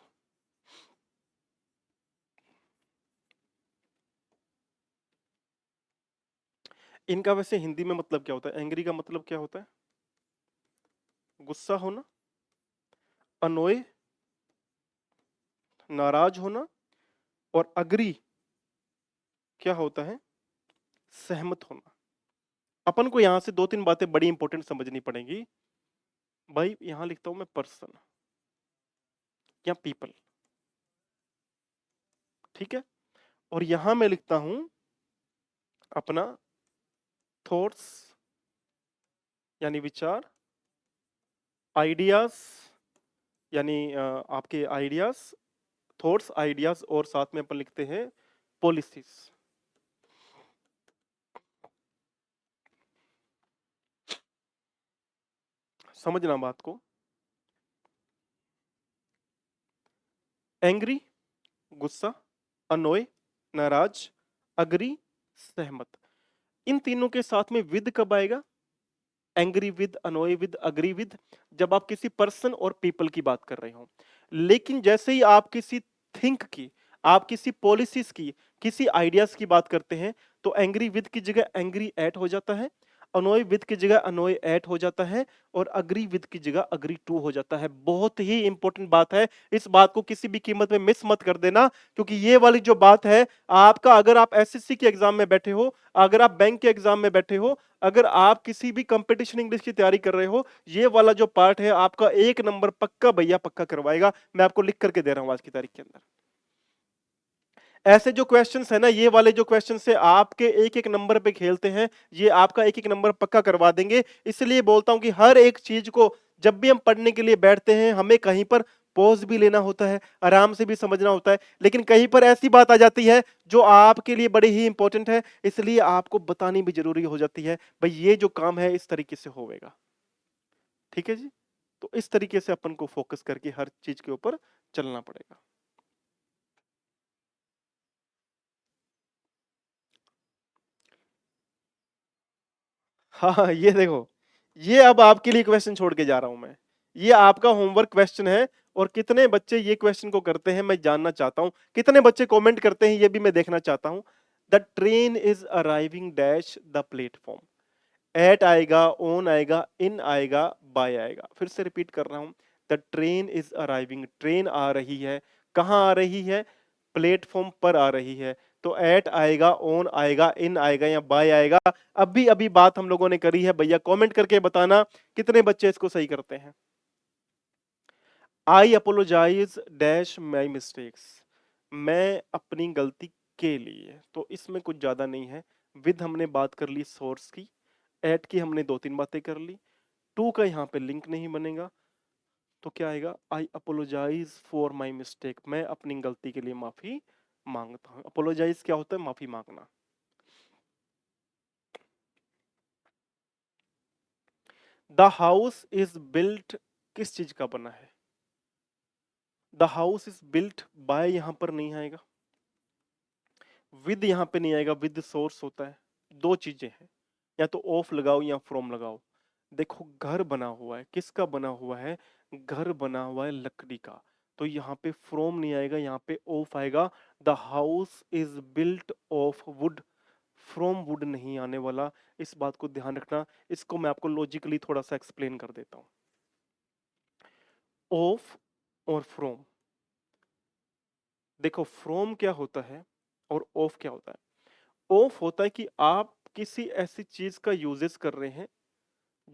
इनका वैसे हिंदी में मतलब क्या होता है, एंग्री का मतलब क्या होता है, गुस्सा होना, अनोए नाराज होना, और अग्री क्या होता है, सहमत होना। अपन को यहां से दो तीन बातें बड़ी इंपॉर्टेंट समझनी पड़ेंगी। भाई यहां लिखता हूं मैं पर्सन या पीपल, ठीक है। और यहां मैं लिखता हूं अपना थॉट्स यानी विचार, आइडियाज यानी आपके आइडियाज, थॉट्स आइडियाज, और साथ में अपन लिखते हैं पॉलिसीज। समझना बात को, एंग्री गुस्सा, अनोय नाराज, अग्री सहमत। इन तीनों के साथ में विद कब आएगा, angry with, अनोय with, agree with, जब आप किसी पर्सन और पीपल की बात कर रहे हो। लेकिन जैसे ही आप किसी थिंक की, आप किसी पॉलिसीज की, किसी आइडियाज की बात करते हैं, तो एंग्री विद की जगह एंग्री एट हो जाता है। अनोय विद की जगह अनोय एट हो जाता है और अग्री विद की जगह अग्री टू हो जाता है। बहुत ही इंपॉर्टेंट बात है, इस बात को किसी भी कीमत में मिस मत कर देना, क्योंकि ये वाली जो बात है आपका, अगर आप एसएससी के एग्जाम में बैठे हो, अगर आप बैंक के एग्जाम में बैठे हो, अगर आप किसी भी कंपटीशन इंग्लिश की तैयारी कर रहे हो, ये वाला जो पार्ट है आपका 1 नंबर पक्का भैया पक्का करवाएगा। मैं आपको लिख करके दे रहा हूं आज की तारीख के अंदर। ऐसे जो क्वेश्चंस है ना, ये वाले जो क्वेश्चंस से आपके एक एक नंबर पे खेलते हैं, ये आपका एक एक नंबर पक्का करवा देंगे। इसलिए बोलता हूं कि हर एक चीज को जब भी हम पढ़ने के लिए बैठते हैं, हमें कहीं पर पॉज भी लेना होता है, आराम से भी समझना होता है, लेकिन कहीं पर ऐसी बात आ जाती है जो आपके लिए बड़ी ही इंपॉर्टेंट है, इसलिए आपको बतानी भी जरूरी हो जाती है, भाई ये जो काम है इस तरीके से होगा। ठीक है जी, तो इस तरीके से अपन को फोकस करके हर चीज के ऊपर चलना पड़ेगा। हाँ, ये देखो, ये अब आपके लिए क्वेश्चन छोड़ के जा रहा हूं मैं। ये आपका होमवर्क क्वेश्चन है, और कितने बच्चे ये क्वेश्चन को करते हैं मैं जानना चाहता हूं। कितने बच्चे कमेंट करते हैं ये भी मैं देखना चाहता हूं। The train is arriving dash the platform. At आएगा, ऑन आएगा, इन आएगा, बाय आएगा। फिर से रिपीट कर रहा हूं, the train is arriving, train आ रही है। कहां आ रही है? प्लेटफॉर्म पर आ रही है। तो एट आएगा, ऑन आएगा, इन आएगा या बाय आएगा। अभी अभी बात हम लोगों ने करी है भैया, कमेंट करके बताना कितने बच्चे इसको सही करते हैं। आई अपोलोजाइज डैश माई मिस्टेक्स, मैं अपनी गलती के लिए। तो इसमें कुछ ज्यादा नहीं है। विद हमने बात कर ली सोर्स की, एट की हमने 2-3 बातें कर ली, टू का यहाँ पे लिंक नहीं बनेगा, तो क्या आएगा? आई अपोलोजाइज फॉर माई मिस्टेक, मैं अपनी गलती के लिए माफी मांगता हूं। अपोलोजाइज क्या होता है? माफी मांगना। द हाउस इज बिल्ट किस चीज का बना है? The house is built by यहां पर नहीं आएगा, विद यहां पे नहीं आएगा, विद सोर्स होता है। दो चीजें हैं, या तो ऑफ लगाओ या फ्रॉम लगाओ। देखो, घर बना हुआ है, किसका बना हुआ है? घर बना हुआ है लकड़ी का, तो यहाँ पे फ्रॉम नहीं आएगा, यहाँ पे ऑफ आएगा। The house is built of would, from would नहीं आने वाला। इस बात को ध्यान रखना। इसको मैं आपको लॉजिकली थोड़ा सा एक्सप्लेन कर देता हूं। ऑफ और फ्रॉम, देखो फ्रॉम क्या होता है और ऑफ क्या होता है? ऑफ होता है कि आप किसी ऐसी चीज का यूजेस कर रहे हैं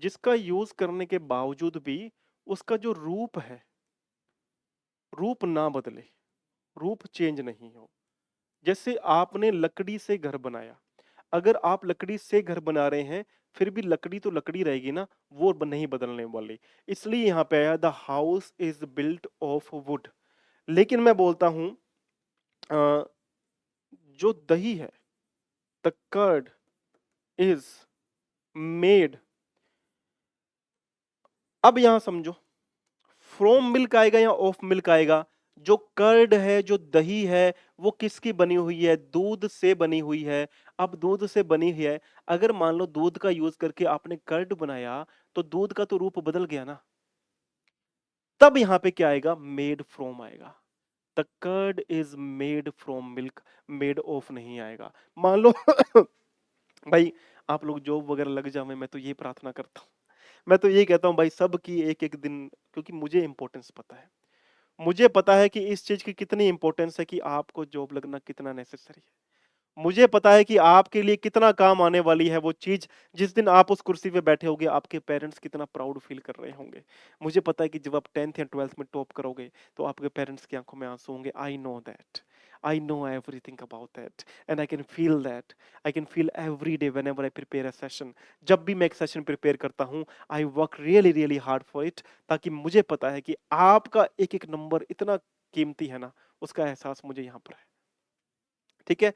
जिसका यूज करने के बावजूद भी उसका जो रूप है, रूप ना बदले, रूप चेंज नहीं हो। जैसे आपने लकड़ी से घर बनाया, अगर आप लकड़ी से घर बना रहे हैं, फिर भी लकड़ी तो लकड़ी रहेगी ना, वो नहीं बदलने वाली। इसलिए यहां पे आया the house is built of would. लेकिन मैं बोलता हूं जो दही है, द कर्ड इज मेड। अब यहां समझो, फ्रॉम मिल्क आएगा या ऑफ मिल्क आएगा? जो कर्ड है, जो दही है, वो किसकी बनी हुई है? दूध से बनी हुई है। अब दूध से बनी हुई है, अगर मान लो दूध का यूज करके आपने कर्ड बनाया, तो दूध का तो रूप बदल गया ना। तब यहां पे क्या आएगा? मेड फ्रॉम आएगा। The curd is made from milk, made of नहीं आएगा। मान लो भाई, आप लोग जॉब वगैरह लग जाए, मैं तो ये प्रार्थना करता हूँ, मैं तो ये कहता हूँ भाई, सबकी एक एक दिन, क्योंकि मुझे इंपॉर्टेंस पता है, मुझे पता है कि इस चीज की कितनी इंपॉर्टेंस है, कि आपको जॉब लगना कितना नेसेसरी है। मुझे पता है कि आपके लिए कितना काम आने वाली है वो चीज। जिस दिन आप उस कुर्सी पे बैठे होगे, आपके पेरेंट्स कितना प्राउड फील कर रहे होंगे। मुझे पता है कि जब आप 10th या 12th में टॉप करोगे, तो आपके पेरेंट्स की आंखों में आंसू होंगे। I know that, I know everything about that, and I can feel that. I can feel every day whenever I prepare a session. जब भी मैं एक सेशन प्रिपेयर करता हूँ, I work really really hard for it, ताकि मुझे पता है कि आपका एक एक नंबर इतना कीमती है ना, उसका एहसास मुझे यहाँ पर है। ठीक है,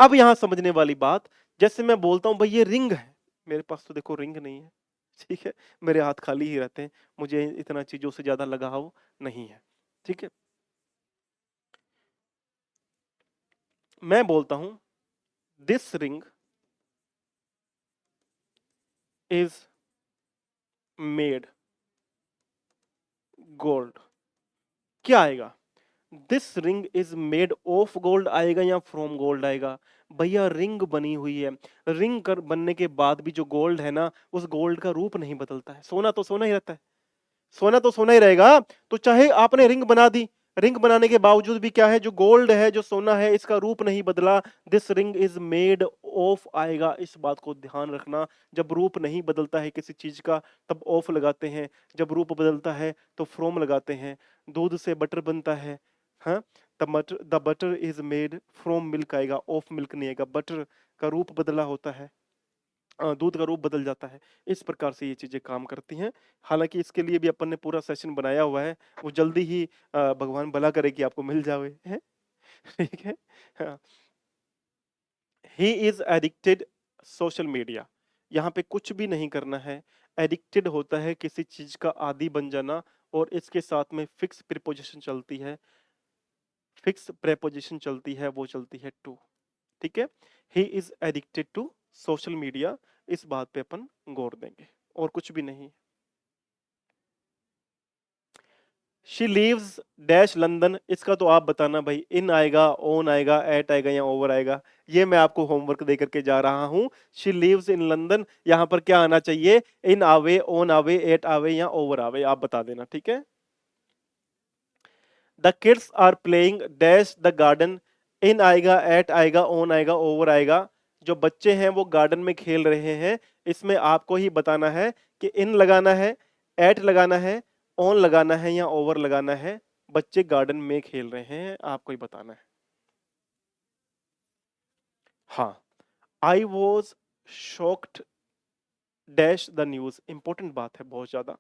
अब यहां समझने वाली बात, जैसे मैं बोलता हूं भाई ये रिंग है, मेरे पास तो देखो रिंग नहीं है, ठीक है, मेरे हाथ खाली ही रहते हैं, मुझे इतना चीजों से ज्यादा लगाव नहीं है। ठीक है, मैं बोलता हूं this ring is made gold. क्या आएगा? This ring is made of gold आएगा या फ्रॉम गोल्ड आएगा? भैया रिंग बनी हुई है, रिंग कर बनने के बाद भी जो गोल्ड है ना, उस गोल्ड का रूप नहीं बदलता है। सोना तो सोना ही रहता है, सोना तो सोना ही रहेगा। तो चाहे आपने रिंग बना दी, रिंग बनाने के बावजूद भी क्या है, जो गोल्ड है, जो सोना है, इसका रूप नहीं बदला। This ring is made of आएगा, इस बात को ध्यान रखना। जब रूप नहीं बदलता है किसी चीज का तब ऑफ लगाते हैं, जब रूप बदलता है तो फ्रॉम लगाते हैं। दूध से बटर बनता है, हाँ, the butter is made from milk आएगा, ऑफ मिल्क नहीं आएगा। बटर का रूप बदला होता है, दूध का रूप बदल जाता है। इस प्रकार से ये चीजें काम करती हैं। हालांकि इसके लिए भी अपन ने पूरा सेशन बनाया हुआ है, वो जल्दी ही भगवान भला करे कि आपको मिल जावे है। ठीक है। He is addicted social media, यहाँ पे कुछ भी नहीं करना है। एडिक्टेड होता है किसी चीज का आदी बन जाना, और इसके साथ में फिक्स प्रीपोजिशन चलती है, फिक्स प्रेपोजिशन चलती है, वो चलती है टू। ठीक है। He is addicted to social media, इस बात पे अपन गौर देंगे, और कुछ भी नहीं। शी लीव्स डैश लंदन, इसका तो आप बताना भाई, इन आएगा, ओन आएगा, एट आएगा या ओवर आएगा? ये मैं आपको होमवर्क दे करके जा रहा हूं। शी लीव्स इन लंदन, यहां पर क्या आना चाहिए? इन आवे, ओन आवे, एट आवे या ओवर आवे, आप बता देना। ठीक है। The kids are playing dash the garden, in आएगा, एट आएगा, ओन आएगा, ओवर आएगा। जो बच्चे हैं वो गार्डन में खेल रहे हैं, इसमें आपको ही बताना है कि इन लगाना है, एट लगाना है, ऑन लगाना है या ओवर लगाना है। बच्चे गार्डन में खेल रहे हैं, आपको ही बताना है। हाँ, आई was shocked dash the news, important बात है बहुत ज्यादा।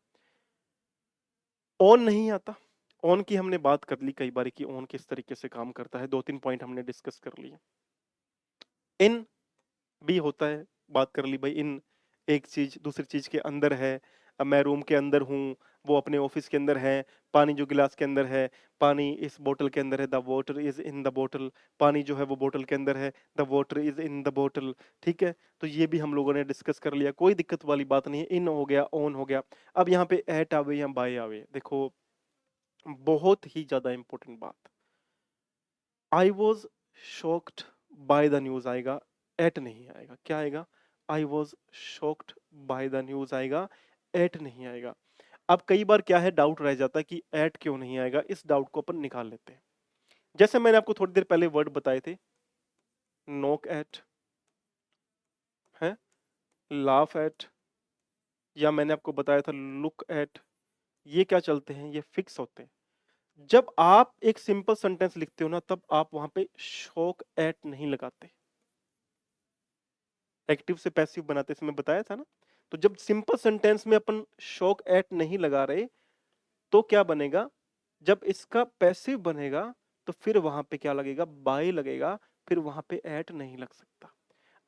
ऑन नहीं आता, ऑन की हमने बात कर ली कई बार कि ऑन किस तरीके से काम करता है, दो तीन पॉइंट हमने डिस्कस कर लिए। इन भी होता है, बात कर ली भाई। इन एक चीज दूसरी चीज के अंदर है। अब मैं रूम के अंदर हूँ, वो अपने ऑफिस के अंदर है। पानी जो गिलास के अंदर है, पानी इस बोतल के अंदर है, the water is in the बोतल, पानी जो है वो बोतल के अंदर है, the water is in the बोतल। ठीक है। तो ये भी हम लोगों ने डिस्कस कर लिया, कोई दिक्कत वाली बात नहीं है। इन हो गया, ऑन हो गया। अब यहाँ पे एट आवे या बाय आवे, देखो बहुत ही ज्यादा इंपॉर्टेंट बात। आई was shocked by the news आएगा, एट नहीं आएगा। क्या आएगा? I was shocked by the news आएगा, एट नहीं आएगा। अब कई बार क्या है, डाउट रह जाता है कि एट क्यों नहीं आएगा। इस डाउट को अपन निकाल लेते हैं। जैसे मैंने आपको थोड़ी देर पहले वर्ड बताए थे, नोक एट है, लाफ एट, या मैंने आपको बताया था लुक एट। ये क्या चलते हैं? ये फिक्स होते हैं। जब आप एक सिंपल सेंटेंस लिखते हो ना, तब आप वहां पे शॉक एट नहीं लगाते, एक्टिव से पैसिव बनाते, इसमें बताया था ना। तो जब सिंपल सेंटेंस में अपन शॉक एट नहीं लगा रहे, तो क्या बनेगा? जब इसका पैसिव बनेगा तो फिर वहां पे क्या लगेगा? बाय लगेगा, फिर वहां पे एट नहीं लग सकता।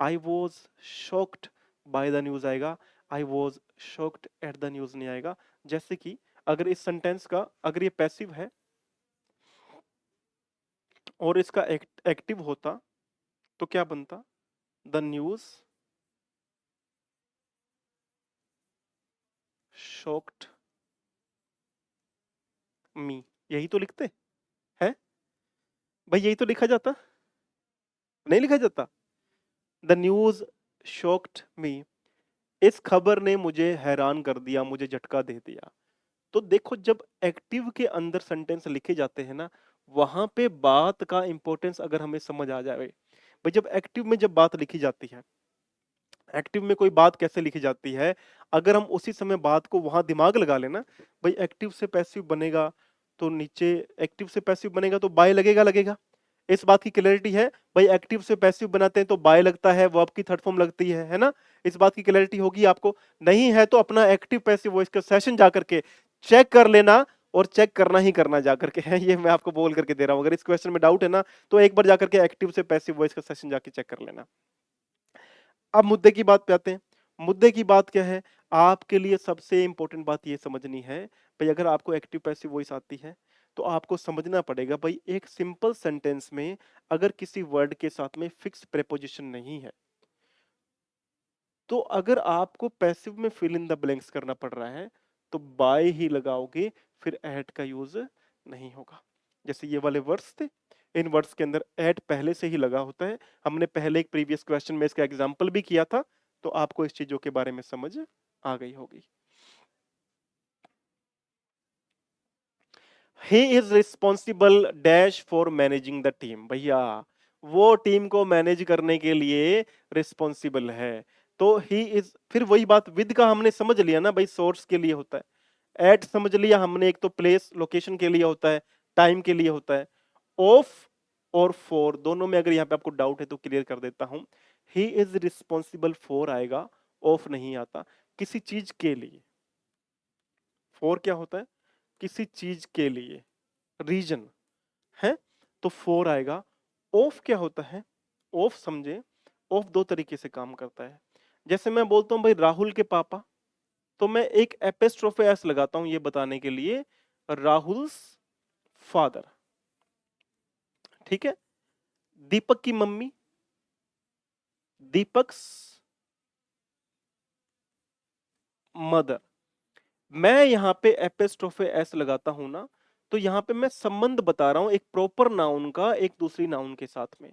I was shocked by the news आएगा, I was shocked at the news नहीं आएगा। जैसे कि अगर इस सेंटेंस का, अगर ये पैसिव है और इसका एक्टिव होता, तो क्या बनता? द न्यूज शॉक्ड मी, यही तो लिखते हैं भाई, यही तो लिखा जाता, नहीं लिखा जाता? द न्यूज शॉक्ड मी, इस खबर ने मुझे हैरान कर दिया, मुझे झटका दे दिया। तो देखो, जब एक्टिव के अंदर सेंटेंस लिखे जाते हैं ना, वहां पे बात का इंपॉर्टेंस अगर हमें समझ आ जाए भाई, जब एक्टिव में जब बात लिखी जाती है, एक्टिव में कोई बात कैसे लिखी जाती है, अगर हम उसी समय बात को वहां दिमाग लगा लेना, भाई एक्टिव से पैसिव बनेगा तो नीचे, एक्टिव से पैसिव बनेगा तो बाय लगेगा, लगेगा। इस बात की क्लैरिटी है भाई? एक्टिव से पैसिव बनाते हैं तो बाय लगता है, वर्ब की थर्ड फॉर्म लगती है ना? इस बात की क्लैरिटी होगी आपको। नहीं है तो अपना एक्टिव पैसिव वॉइस का सेशन जाकर के चेक कर लेना, और चेक करना ही करना जाकर के है, ये मैं आपको बोल करके दे रहा हूं। अगर इस क्वेश्चन में डाउट है ना, तो एक बार जाकर के एक्टिव से पैसिव वॉइस का सेशन जाके चेक कर लेना। अब मुद्दे की बात पे आते हैं। मुद्दे की बात क्या है? आपके लिए सबसे इंपॉर्टेंट बात ये समझनी है भाई, अगर आपको एक्टिव पैसिव वॉइस आती है तो आपको समझना पड़ेगा भाई, एक सिंपल सेंटेंस में अगर किसी वर्ड के साथ में फिक्स प्रेपोजिशन नहीं है, तो अगर आपको पैसिव में फिल इन द ब्लैंक्स करना पड़ रहा है, तो बाय ही लगाओगे, फिर एट का यूज नहीं होगा। जैसे ये वाले वर्ड्स थे, इन वर्ड्स के अंदर एट पहले से ही लगा होता है। हमने पहले एक प्रीवियस क्वेश्चन में इसका एग्जाम्पल भी किया था, तो आपको इस चीजों के बारे में समझ आ गई होगी। He is responsible dash for managing the team. भैया वो टीम को मैनेज करने के लिए रिस्पॉन्सिबल है। तो ही इज, फिर वही बात विद का हमने समझ लिया ना भाई, सोर्स के लिए होता है। एट समझ लिया हमने, एक तो प्लेस लोकेशन के लिए होता है, टाइम के लिए होता है। ऑफ और फॉर दोनों में अगर यहाँ पे आपको डाउट है तो क्लियर कर देता हूं। ही इज रिस्पॉन्सिबल फॉर आएगा, ऑफ नहीं आता। किसी चीज के लिए, फॉर क्या होता है, किसी चीज के लिए, रीजन है, तो फोर आएगा। ऑफ क्या होता है, ऑफ समझे, ऑफ दो तरीके से काम करता है। जैसे मैं बोलता हूं भाई राहुल के पापा, तो मैं एक एपिस्ट्रोफे एस लगाता हूं ये बताने के लिए राहुल्स फादर, ठीक है। दीपक की मम्मी, दीपक्स मदर। मैं यहां पे एपिस्ट्रोफे एस लगाता हूं ना, तो यहां पे मैं संबंध बता रहा हूं एक प्रॉपर नाउन का एक दूसरी नाउन के साथ में।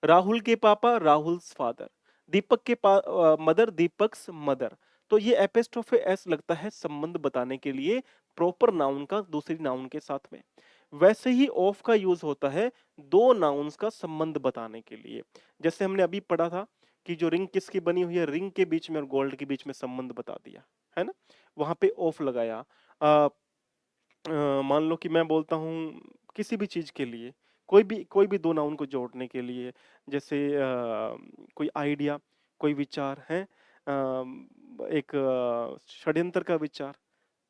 राहुल के पापा राहुल्स फादर, दीपक के मदर दीपक्स मदर। तो ये एपिस्ट्रोफे एस लगता है संबंध बताने के लिए प्रॉपर नाउन का दूसरी नाउन के साथ में। वैसे ही ऑफ का यूज होता है दो नाउन्स का संबंध बताने के लिए। जैसे हमने अभी पढ़ा था कि जो रिंग किसकी बनी हुई है, रिंग के बीच में और गोल्ड के बीच में संबंध बता दिया है ना, वहां पे ऑफ लगाया। मान लो कि मैं बोलता हूँ किसी भी चीज के लिए, कोई भी दो नाउन को जोड़ने के लिए, जैसे कोई आइडिया, कोई विचार है, एक षड्यंत्र का विचार,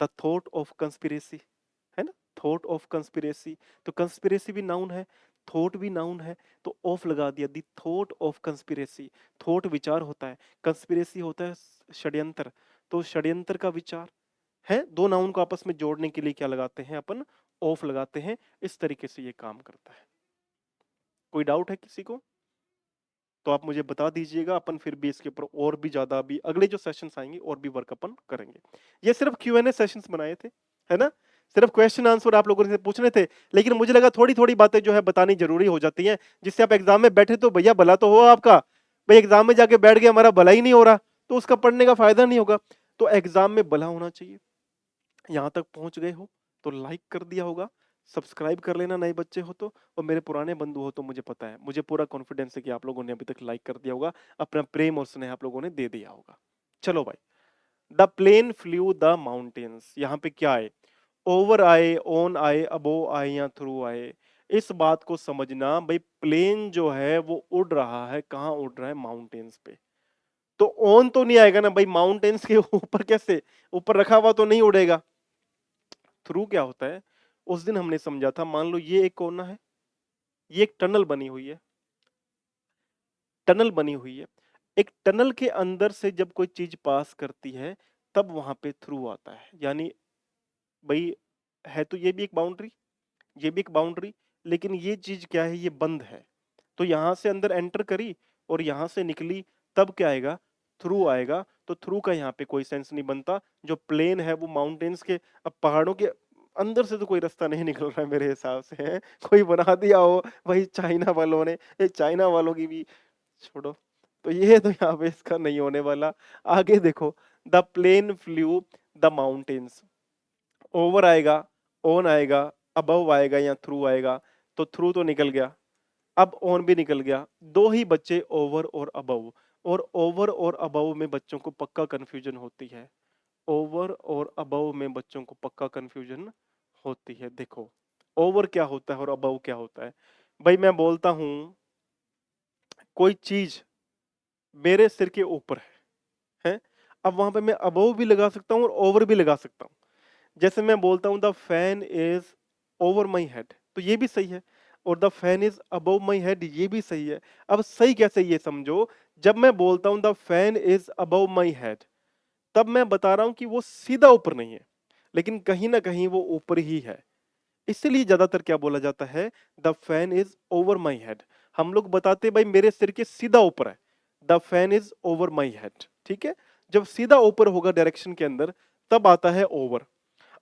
द थॉट ऑफ कंस्पिरेसी, है ना, थॉट ऑफ कंस्पिरेसी। तो कंस्पिरेसी भी नाउन है, थॉट भी नाउन है, तो ऑफ लगा दिया, the thought of conspiracy. Thought विचार होता है, कंस्पिरेसी होता है षड्यंत्र, तो षड्यंत्र का विचार है। दो नाउन को आपस में जोड़ने के लिए क्या लगाते हैं अपन, ऑफ लगाते हैं। इस तरीके से ये काम करता है। कोई डाउट है किसी को तो आप मुझे बता दीजिएगा, अपन फिर भी इसके ऊपर और भी ज्यादा भी अगले जो सेशंस आएंगे और भी वर्क अपन करेंगे। ये सिर्फ Q&A सेशंस बनाए थे, है ना, सिर्फ क्वेश्चन आंसर आप लोगों से पूछने थे, लेकिन मुझे लगा थोड़ी थोड़ी बातें जो है बतानी जरूरी हो जाती हैं, जिससे आप एग्जाम में बैठे तो भैया भला तो हो आपका। भाई एग्जाम में जाके बैठ गए हमारा भला ही नहीं हो रहा, तो उसका पढ़ने का फायदा नहीं होगा। तो एग्जाम में भला होना चाहिए। यहाँ तक पहुंच गए हो तो लाइक कर दिया होगा, सब्सक्राइब कर लेना नए बच्चे हो तो, और मेरे पुराने बंधु हो तो मुझे पता है, मुझे पूरा कॉन्फिडेंस है कि आप लोगों ने अभी तक लाइक कर दिया होगा, अपना प्रेम और स्नेह आप लोगों ने दे दिया होगा। चलो भाई, the plane flew the mountains, यहाँ पे क्या है, ओवर आए, ऑन आए, अबोव आए या थ्रू आए। इस बात को समझना भाई, प्लेन जो है वो उड़ रहा है, कहाँ उड़ रहा है, माउंटेन्स पे। तो ऑन तो नहीं आएगा ना भाई, माउंटेन्स के ऊपर कैसे, ऊपर रखा हुआ तो नहीं उड़ेगा। थ्रू क्या होता है, उस दिन हमने समझा था, मान लो ये एक कोना है, ये एक टनल बनी हुई है, टनल बनी हुई है। एक टनल के अंदर से जब कोई चीज पास करती है तब वहां पे थ्रू आता है। यानी भाई है तो ये भी एक बाउंड्री, ये भी एक बाउंड्री, लेकिन ये चीज क्या है, ये बंद है। तो यहां से अंदर एंटर करी और यहां से निकली, तब क्या आएगा, थ्रू आएगा। तो थ्रू का यहाँ पे कोई सेंस नहीं बनता। जो प्लेन है वो माउंटेन्स के, अब पहाड़ों के अंदर से तो कोई रास्ता नहीं निकल रहा है मेरे हिसाब से, है कोई बना दिया हो वही चाइना वालों ने, ये चाइना वालों की भी छोड़ो। तो ये तो यहाँ पे इसका नहीं होने वाला। आगे देखो, the plane flew the mountains, over आएगा, ऑन आएगा, अबव आएगा या थ्रू आएगा। तो थ्रू तो निकल गया, अब ऑन भी निकल गया। दो ही बच्चे ओवर और अबव, और ओवर और अबव में बच्चों को पक्का कंफ्यूजन होती है। ओवर और अबव में बच्चों को पक्का कंफ्यूजन होती है। देखो ओवर क्या होता है और अबव क्या होता है। भाई मैं बोलता हूं कोई चीज मेरे सिर के ऊपर है, अब वहां पे मैं अबव भी लगा सकता हूं और ओवर भी लगा सकता हूं। जैसे मैं बोलता हूं the fan is over my head, तो ये भी सही है, और the fan is above my head, ये भी सही है। अब सही कैसे, ये समझो, जब मैं बोलता हूं the fan is above my head, तब मैं बता रहा हूं कि वो सीधा ऊपर नहीं है, लेकिन कहीं ना कहीं वो ऊपर ही है। इसलिए ज्यादातर क्या बोला जाता है, the fan is over my head. हम लोग बताते भाई मेरे सिर के सीधा ऊपर है, the fan is over my head, ठीक है। जब सीधा ऊपर होगा डायरेक्शन के अंदर, तब आता है ओवर।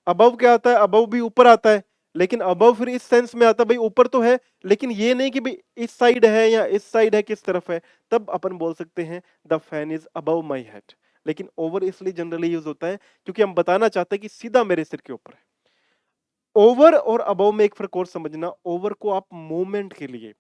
अबव क्या आता है, अबव भी ऊपर आता है, लेकिन अबव फिर इस सेंस में आता भाई ऊपर तो है, लेकिन ये नहीं कि भाई इस साइड है या इस साइड है, किस तरफ है, तब अपन बोल सकते हैं the fan is above my head. लेकिन ओवर इसलिए जनरली यूज होता है क्योंकि हम बताना चाहते हैं कि सीधा मेरे सिर के ऊपर है। ओवर और अबव में एक फर्क और समझना, ओवर को आप मूवमेंट के लिए,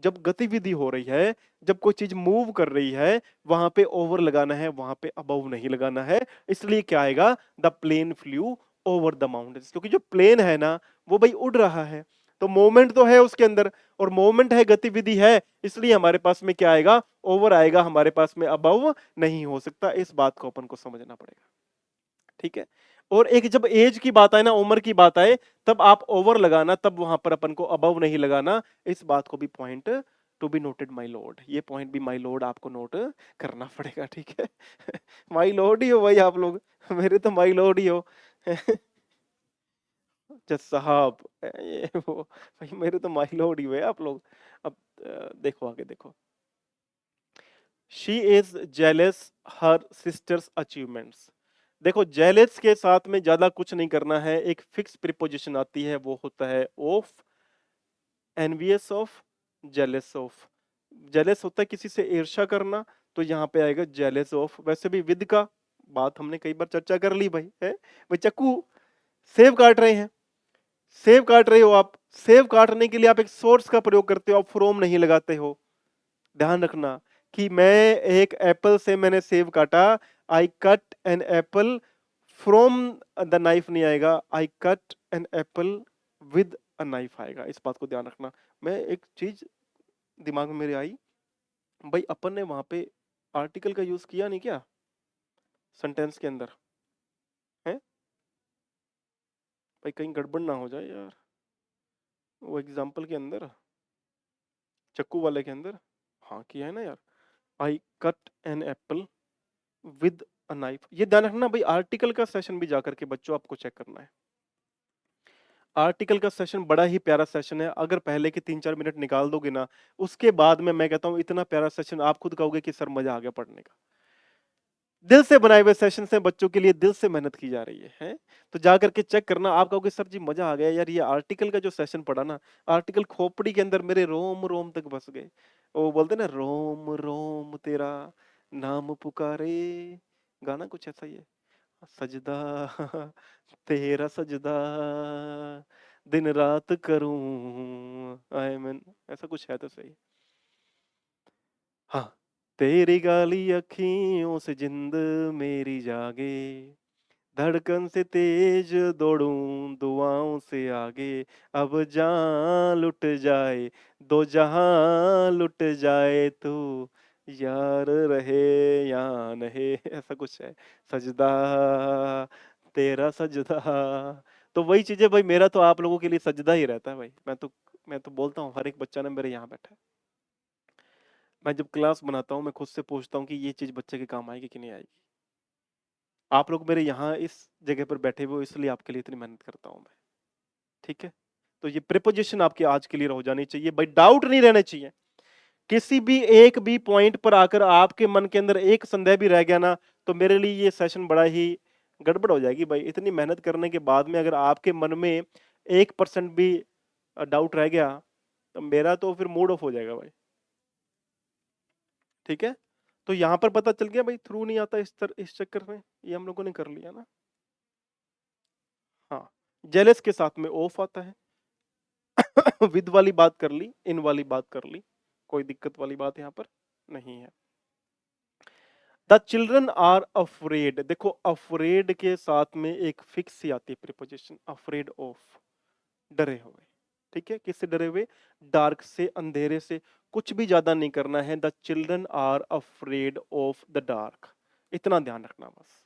जब गतिविधि हो रही है, जब कोई चीज मूव कर रही है, वहां पे ओवर लगाना है, वहां पे अबव नहीं लगाना है। इसलिए क्या आएगा, the plane flew over the mountains, क्योंकि जो प्लेन है ना वो भाई उड़ रहा है, तो मूवमेंट तो है उसके अंदर, और मूवमेंट है, गतिविधि है, इसलिए हमारे पास में क्या आएगा, ओवर आएगा, हमारे पास में अबव नहीं हो सकता। इस बात को अपन को समझना पड़ेगा, ठीक है। और एक जब एज की बात आए ना, उम्र की बात आए, तब आप ओवर लगाना, तब वहां पर अपन को अबव नहीं लगाना। इस बात को भी point to be noted my Lord, ये पॉइंट भी माय लॉर्ड आपको नोट करना पड़ेगा, ठीक है। माय लॉर्ड ही हो भाई आप लोग, मेरे तो माय लॉर्ड ही हो। जज साहब, ये वो भाई, मेरे तो माय लॉर्ड ही हुए आप लोग। अब देखो आगे देखो, she is jealous her sisters achievements. देखो जेलस के साथ में ज्यादा कुछ नहीं करना है, एक फिक्स प्रीपोजिशन आती है, वो होता है of, envious of, jealous of. Jealous होता है किसी से ईर्ष्या करना, तो यहाँ पे आएगा जेलस ऑफ। वैसे भी विद का बात हमने कई बार चर्चा कर ली भाई, है भाई। चक्कू सेब काट रहे हैं, सेब काट रहे हो आप, सेब काटने के लिए आप एक सोर्स का प्रयोग करते हो, आप फ्रॉम नहीं लगाते हो। ध्यान रखना कि मैं एक एप्पल से मैंने सेब काटा, I cut an apple from the knife नहीं आएगा, I cut an apple with a knife आएगा। इस बात को ध्यान रखना। मैं एक चीज दिमाग में मेरे आई, भाई अपन ने वहां पे आर्टिकल का यूज किया नहीं क्या सेंटेंस के अंदर, है भाई, कहीं गड़बड़ ना हो जाए यार, वो एग्जाम्पल के अंदर, चक्कू वाले के अंदर। हाँ किया है ना यार, I cut an apple with a knife. ये ध्यान रखना भाई, आर्टिकल का सेशन भी जाकर के बच्चों आपको चेक करना है। आर्टिकल का सेशन बड़ा ही प्यारा सेशन है, अगर पहले के 3-4 मिनट निकाल दोगे ना, उसके बाद में मैं कहता हूं इतना प्यारा सेशन, आप खुद कहोगे कि सर मजा आ गया पढ़ने का। दिल से बनाए हुए सेशन से बच्चों के लिए, दिल से मेहनत की जा रही है? तो जाकर के चेक करना, आप कहोगे सर जी मजा आ गया यार, ये आर्टिकल का जो सेशन पढ़ा ना, आर्टिकल खोपड़ी के अंदर मेरे रोम रोम तक बस गए। वो बोलते ना, रोम रोम तेरा नाम पुकारे, गाना कुछ ऐसा ही है, सजदा तेरा सजदा दिन रात करूं आए मैं, ऐसा कुछ है तो सही। हाँ, तेरी गाली अखियों से जिंद मेरी जागे, धड़कन से तेज दौड़ूं दुआओं से आगे, अब जान लुट जाए दो जहां लुट जाए तू, यार रहे या नहीं, ऐसा कुछ है, सजदा तेरा सजदा। तो वही चीजें भाई, मेरा तो आप लोगों के लिए सजदा ही रहता है भाई। मैं तो बोलता हूँ, हर एक बच्चा ना मेरे यहाँ बैठा है, मैं जब क्लास बनाता हूँ मैं खुद से पूछता हूँ कि ये चीज बच्चे के काम आएगी कि नहीं आएगी। आप लोग मेरे यहाँ इस जगह पर बैठे हुए हो, इसलिए आपके लिए इतनी मेहनत करता हूँ मैं, ठीक है। तो ये प्रिपोजिशन आपके आज के लिए हो जानी चाहिए भाई, डाउट नहीं रहने चाहिए। किसी भी एक भी पॉइंट पर आकर आपके मन के अंदर एक संदेह भी रह गया ना, तो मेरे लिए ये सेशन बड़ा ही गड़बड़ हो जाएगी भाई। इतनी मेहनत करने के बाद में अगर आपके मन में 1% भी डाउट रह गया, तो मेरा तो फिर मूड ऑफ हो जाएगा भाई, ठीक है। तो यहां पर पता चल गया भाई, थ्रू नहीं आता इस चक्कर में, ये हम लोगों ने कर लिया ना। हाँ, जेलस के साथ में ऑफ आता है। विद वाली बात कर ली, इन वाली बात कर ली, कोई दिक्कत वाली बात यहां पर नहीं है। द चिल्ड्रन आर अफ्रेड, देखो अफ्रेड के साथ में एक फिक्स ही आती है प्रीपोजिशन, अफ्रेड ऑफ, डरे हुए, ठीक है। किससे डरे हुए, डार्क से, अंधेरे से। कुछ भी ज्यादा नहीं करना है, the children are afraid of the dark, इतना ध्यान रखना बस।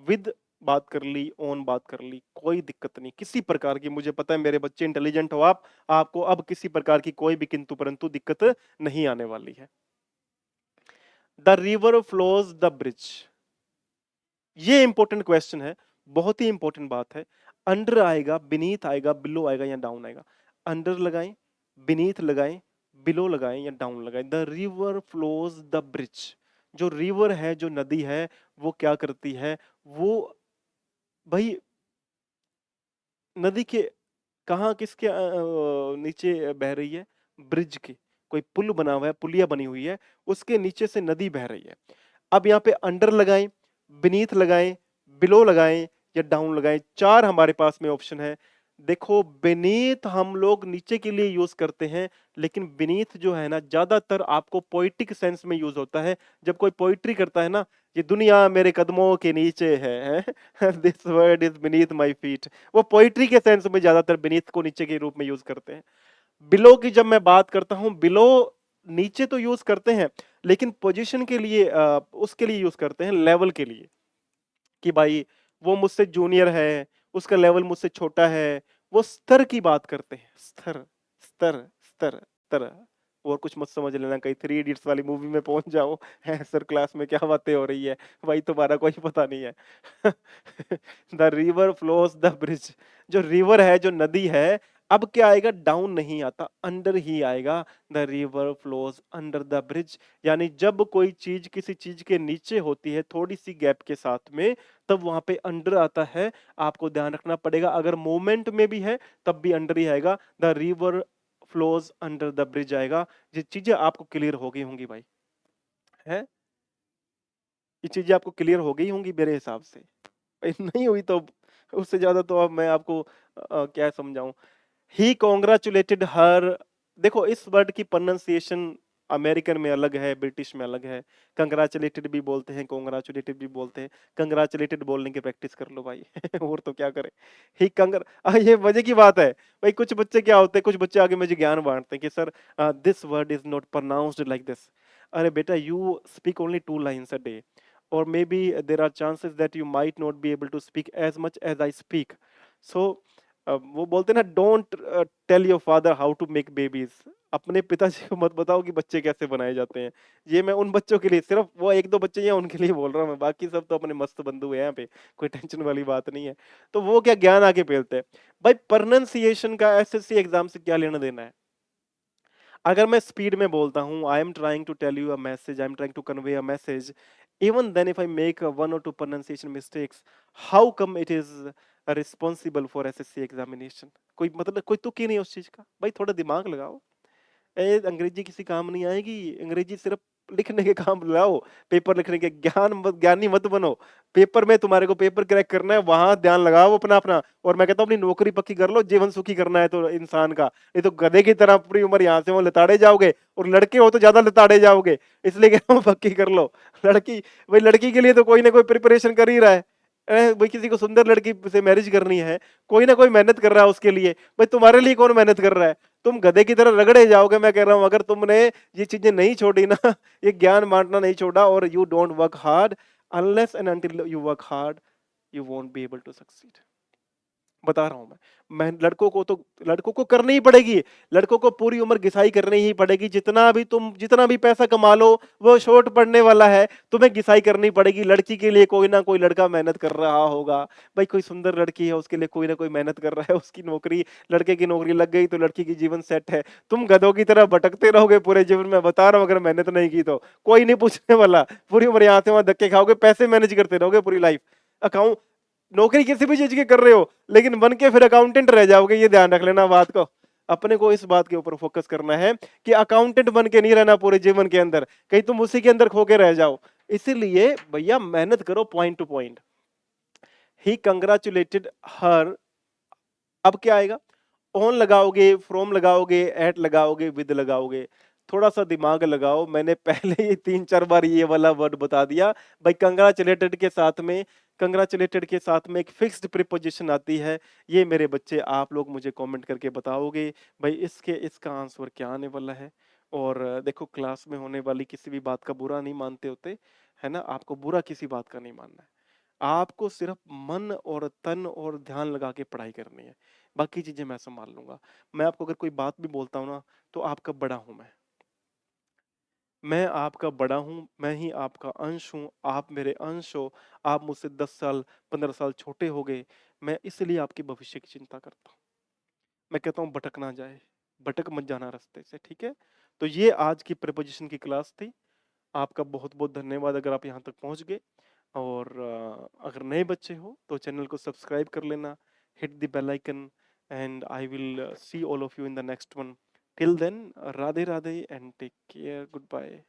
विद बात कर ली, ऑन बात कर ली, कोई दिक्कत नहीं किसी प्रकार की। मुझे पता है मेरे बच्चे इंटेलिजेंट हो आप, आपको अब किसी प्रकार की कोई भी किंतु परंतु दिक्कत नहीं आने वाली है। The river flows the bridge, ये इंपॉर्टेंट क्वेश्चन है, बहुत ही इंपॉर्टेंट बात है। अंडर आएगा, बिनीथ आएगा, बिलो आएगा या डाउन आएगा। अंडर लगाएं, बिनीथ लगाएं, बिलो लगाएं या डाउन लगाएं। The river flows the bridge, जो रिवर है, जो नदी है, वो क्या करती है, वो भाई नदी के कहाँ किसके नीचे बह रही है? ब्रिज के, कोई पुल बना हुआ है, पुलिया बनी हुई है, उसके नीचे से नदी बह रही है। अब यहाँ पे अंडर लगाएं, बीनीथ लगाएं, बिलो लगाएं या डाउन लगाएं, 4 हमारे पास में ऑप्शन है। देखो बीनीथ हम लोग नीचे के लिए यूज करते हैं, लेकिन बीनीथ जो है ना ज्यादातर आपको पोइटिक सेंस में यूज होता है। जब कोई पोइट्री करता है ना, ये दुनिया मेरे कदमों के नीचे है, this world is beneath my feet, वो पोइट्री के सेंस में ज्यादातर बीनीथ को नीचे के रूप में यूज करते हैं। बिलो की जब मैं बात करता हूं, बिलो नीचे तो यूज करते हैं, लेकिन पोजीशन के लिए उसके लिए यूज करते हैं, लेवल के लिए, कि भाई वो मुझसे जूनियर है, उसका लेवल मुझसे छोटा है, वो स्तर की बात करते हैं। स्तर स्तर स्तर स्तर। और कुछ मत समझ लेना कहीं 3 इडियट्स वाली मूवी में पहुंच जाओ, है सर क्लास में क्या बातें हो रही है, भाई तुम्हारा कोई पता नहीं है। The river flows the bridge, जो रिवर है, जो नदी है, अब क्या आएगा? डाउन नहीं आता, अंडर ही आएगा। The river flows under the bridge, यानी जब कोई चीज किसी चीज के नीचे होती है थोड़ी सी गैप के साथ में, तब वहां पे अंडर आता है। आपको ध्यान रखना पड़ेगा, अगर मूवमेंट में भी है तब भी अंडर ही आएगा। The river flows under the bridge आएगा। ये चीजें आपको क्लियर हो गई होंगी भाई, है? ये चीजें आपको क्लियर हो गई होंगी मेरे हिसाब से। नहीं हुई तो उससे ज्यादा तो अब मैं आपको क्या समझाऊं। ही कॉन्ग्रेचुलेटेड हर, देखो इस वर्ड की प्रोनाउंसिएशन अमेरिकन में अलग है, ब्रिटिश में अलग है। कंग्रेचुलेटेड भी बोलते हैं, कॉन्ग्रेचुलेटेड भी बोलते हैं। कंग्रेचुलेटेड बोलने की प्रैक्टिस कर लो भाई। और तो क्या करें। ही ये मजे की बात है भाई, कुछ बच्चे क्या होते हैं, कुछ बच्चे आगे मुझे ज्ञान बांटते हैं कि sir this word is not pronounced like this. अरे बेटा, you speak only 2 lines a day, or maybe there are chances that you might not be able to speak as much as I speak. So वो बोलते हैं ना, don't tell your father how to make babies. अपने पिताजी को मत बताओ कि बच्चे कैसे बनाए जाते हैं। ये मैं उन बच्चों के लिए, सिर्फ वो 1-2 बच्चे हैं उनके लिए बोल रहा हूँ मैं, बाकी सब तो अपने मस्त बंधु हैं यहाँ पे, कोई टेंशन वाली बात नहीं है। तो वो क्या ज्ञान आके पेलते हैं भाई। प्रोनाउंसिएशन का एसएससी एग्जाम से क्या लेना देना है? अगर मैं स्पीड में बोलता हूँ, I am trying to tell you a message, I am trying to convey a message, even then if I make 1 or 2 pronunciation mistakes, how come it is responsible for SSC examination? कोई मतलब, कोई तुक ही नहीं उस चीज का भाई, थोड़ा दिमाग लगाओ। अंग्रेजी किसी काम नहीं आएगी, अंग्रेजी सिर्फ लिखने के काम लाओ, पेपर लिखने के। ज्ञानी मत बनो। पेपर में तुम्हारे को पेपर क्रैक करना है, वहां ध्यान लगाओ अपना अपना। और मैं कहता हूँ अपनी नौकरी पक्की कर लो, जीवन सुखी करना है तो इंसान का। नहीं तो गधे की तरह पूरी उम्र यहाँ से वो लताड़े जाओगे, और लड़के हो तो ज्यादा लताड़े जाओगे। इसलिए कह रहा हूँ पक्की कर लो। लड़की, भाई लड़की के लिए तो कोई ना कोई प्रिपरेशन कर ही रहा है। भाई किसी को सुंदर लड़की से मैरिज करनी है, कोई ना कोई मेहनत कर रहा है उसके लिए। भाई तुम्हारे लिए कौन मेहनत कर रहा है? तुम गधे की तरह रगड़े जाओगे। मैं कह रहा हूं अगर तुमने ये चीजें नहीं छोड़ी ना, ये ज्ञान बांटना नहीं छोड़ा, और you don't work hard, unless and until you work hard, you won't be able to succeed. बता रहा हूं मैं लड़कों को तो, लड़कों को करनी ही पड़ेगी। लड़कों को पूरी उम्र घिसाई करनी ही पड़ेगी। जितना भी पैसा कमा लो, वो शॉर्ट पड़ने वाला है। तुम्हें घिसाई करनी पड़ेगी। लड़की के लिए कोई ना कोई लड़का मेहनत कर रहा होगा भाई। कोई सुंदर लड़की है, उसके लिए कोई ना कोई मेहनत कर रहा है। उसकी नौकरी, लड़के की नौकरी लग गई तो लड़की की जीवन सेट है। तुम गधों की तरह भटकते रहोगे पूरे जीवन में। बता रहा हूं, अगर मेहनत नहीं की तो कोई नहीं पूछने वाला। पूरी उम्र यहाँ से वहां धक्के खाओगे, पैसे मैनेज करते रहोगे पूरी लाइफ। अकाउंट, नौकरी किसी भी चीज की कर रहे हो, लेकिन बन के फिर अकाउंटेंट रह जाओगे। ये ध्यान रख लेना बात को। अपने को इस बात के ऊपर फोकस करना है कि अकाउंटेंट बन के नहीं रहना पूरे जीवन के अंदर, कहीं तुम उसी के अंदर खो के रह जाओ। इसीलिए भैया मेहनत करो, पॉइंट टू पॉइंट। ही कंग्रेचुलेटेड हर, अब क्या आएगा? ऑन लगाओगे, फ्रॉम लगाओगे, एट लगाओगे, विद लगाओगे। थोड़ा सा दिमाग लगाओ। मैंने पहले ही 3-4 बार ये वाला वर्ड बता दिया भाई। कंग्रेचुलेटेड के साथ में, कंग्रेचुलेटेड के साथ में एक फिक्स्ड प्रीपोजिशन आती है। ये मेरे बच्चे आप लोग मुझे कमेंट करके बताओगे भाई इसका आंसर क्या आने वाला है। और देखो, क्लास में होने वाली किसी भी बात का बुरा नहीं मानते होते, है ना? आपको बुरा किसी बात का नहीं मानना है। आपको सिर्फ मन और तन और ध्यान लगा के पढ़ाई करनी है। बाकी चीजें मैं संभाल लूंगा। मैं आपको अगर कोई बात भी बोलता हूं ना, तो आपका बड़ा हूं मैं आपका बड़ा हूं, मैं ही आपका अंश हूं, आप मेरे अंश हो। आप मुझसे 10 साल 15 साल छोटे हो गए। मैं इसलिए आपके भविष्य की चिंता करता हूँ। मैं कहता हूँ भटक ना जाए, भटक मत जाना रास्ते से, ठीक है? तो ये आज की प्रीपोजिशन की क्लास थी। आपका बहुत बहुत धन्यवाद अगर आप यहाँ तक पहुँच गए। और अगर नए बच्चे हो तो चैनल को सब्सक्राइब कर लेना, hit the bell icon, and I will see all of you in the next one. Till then, Radhe Radhe and take care. Goodbye.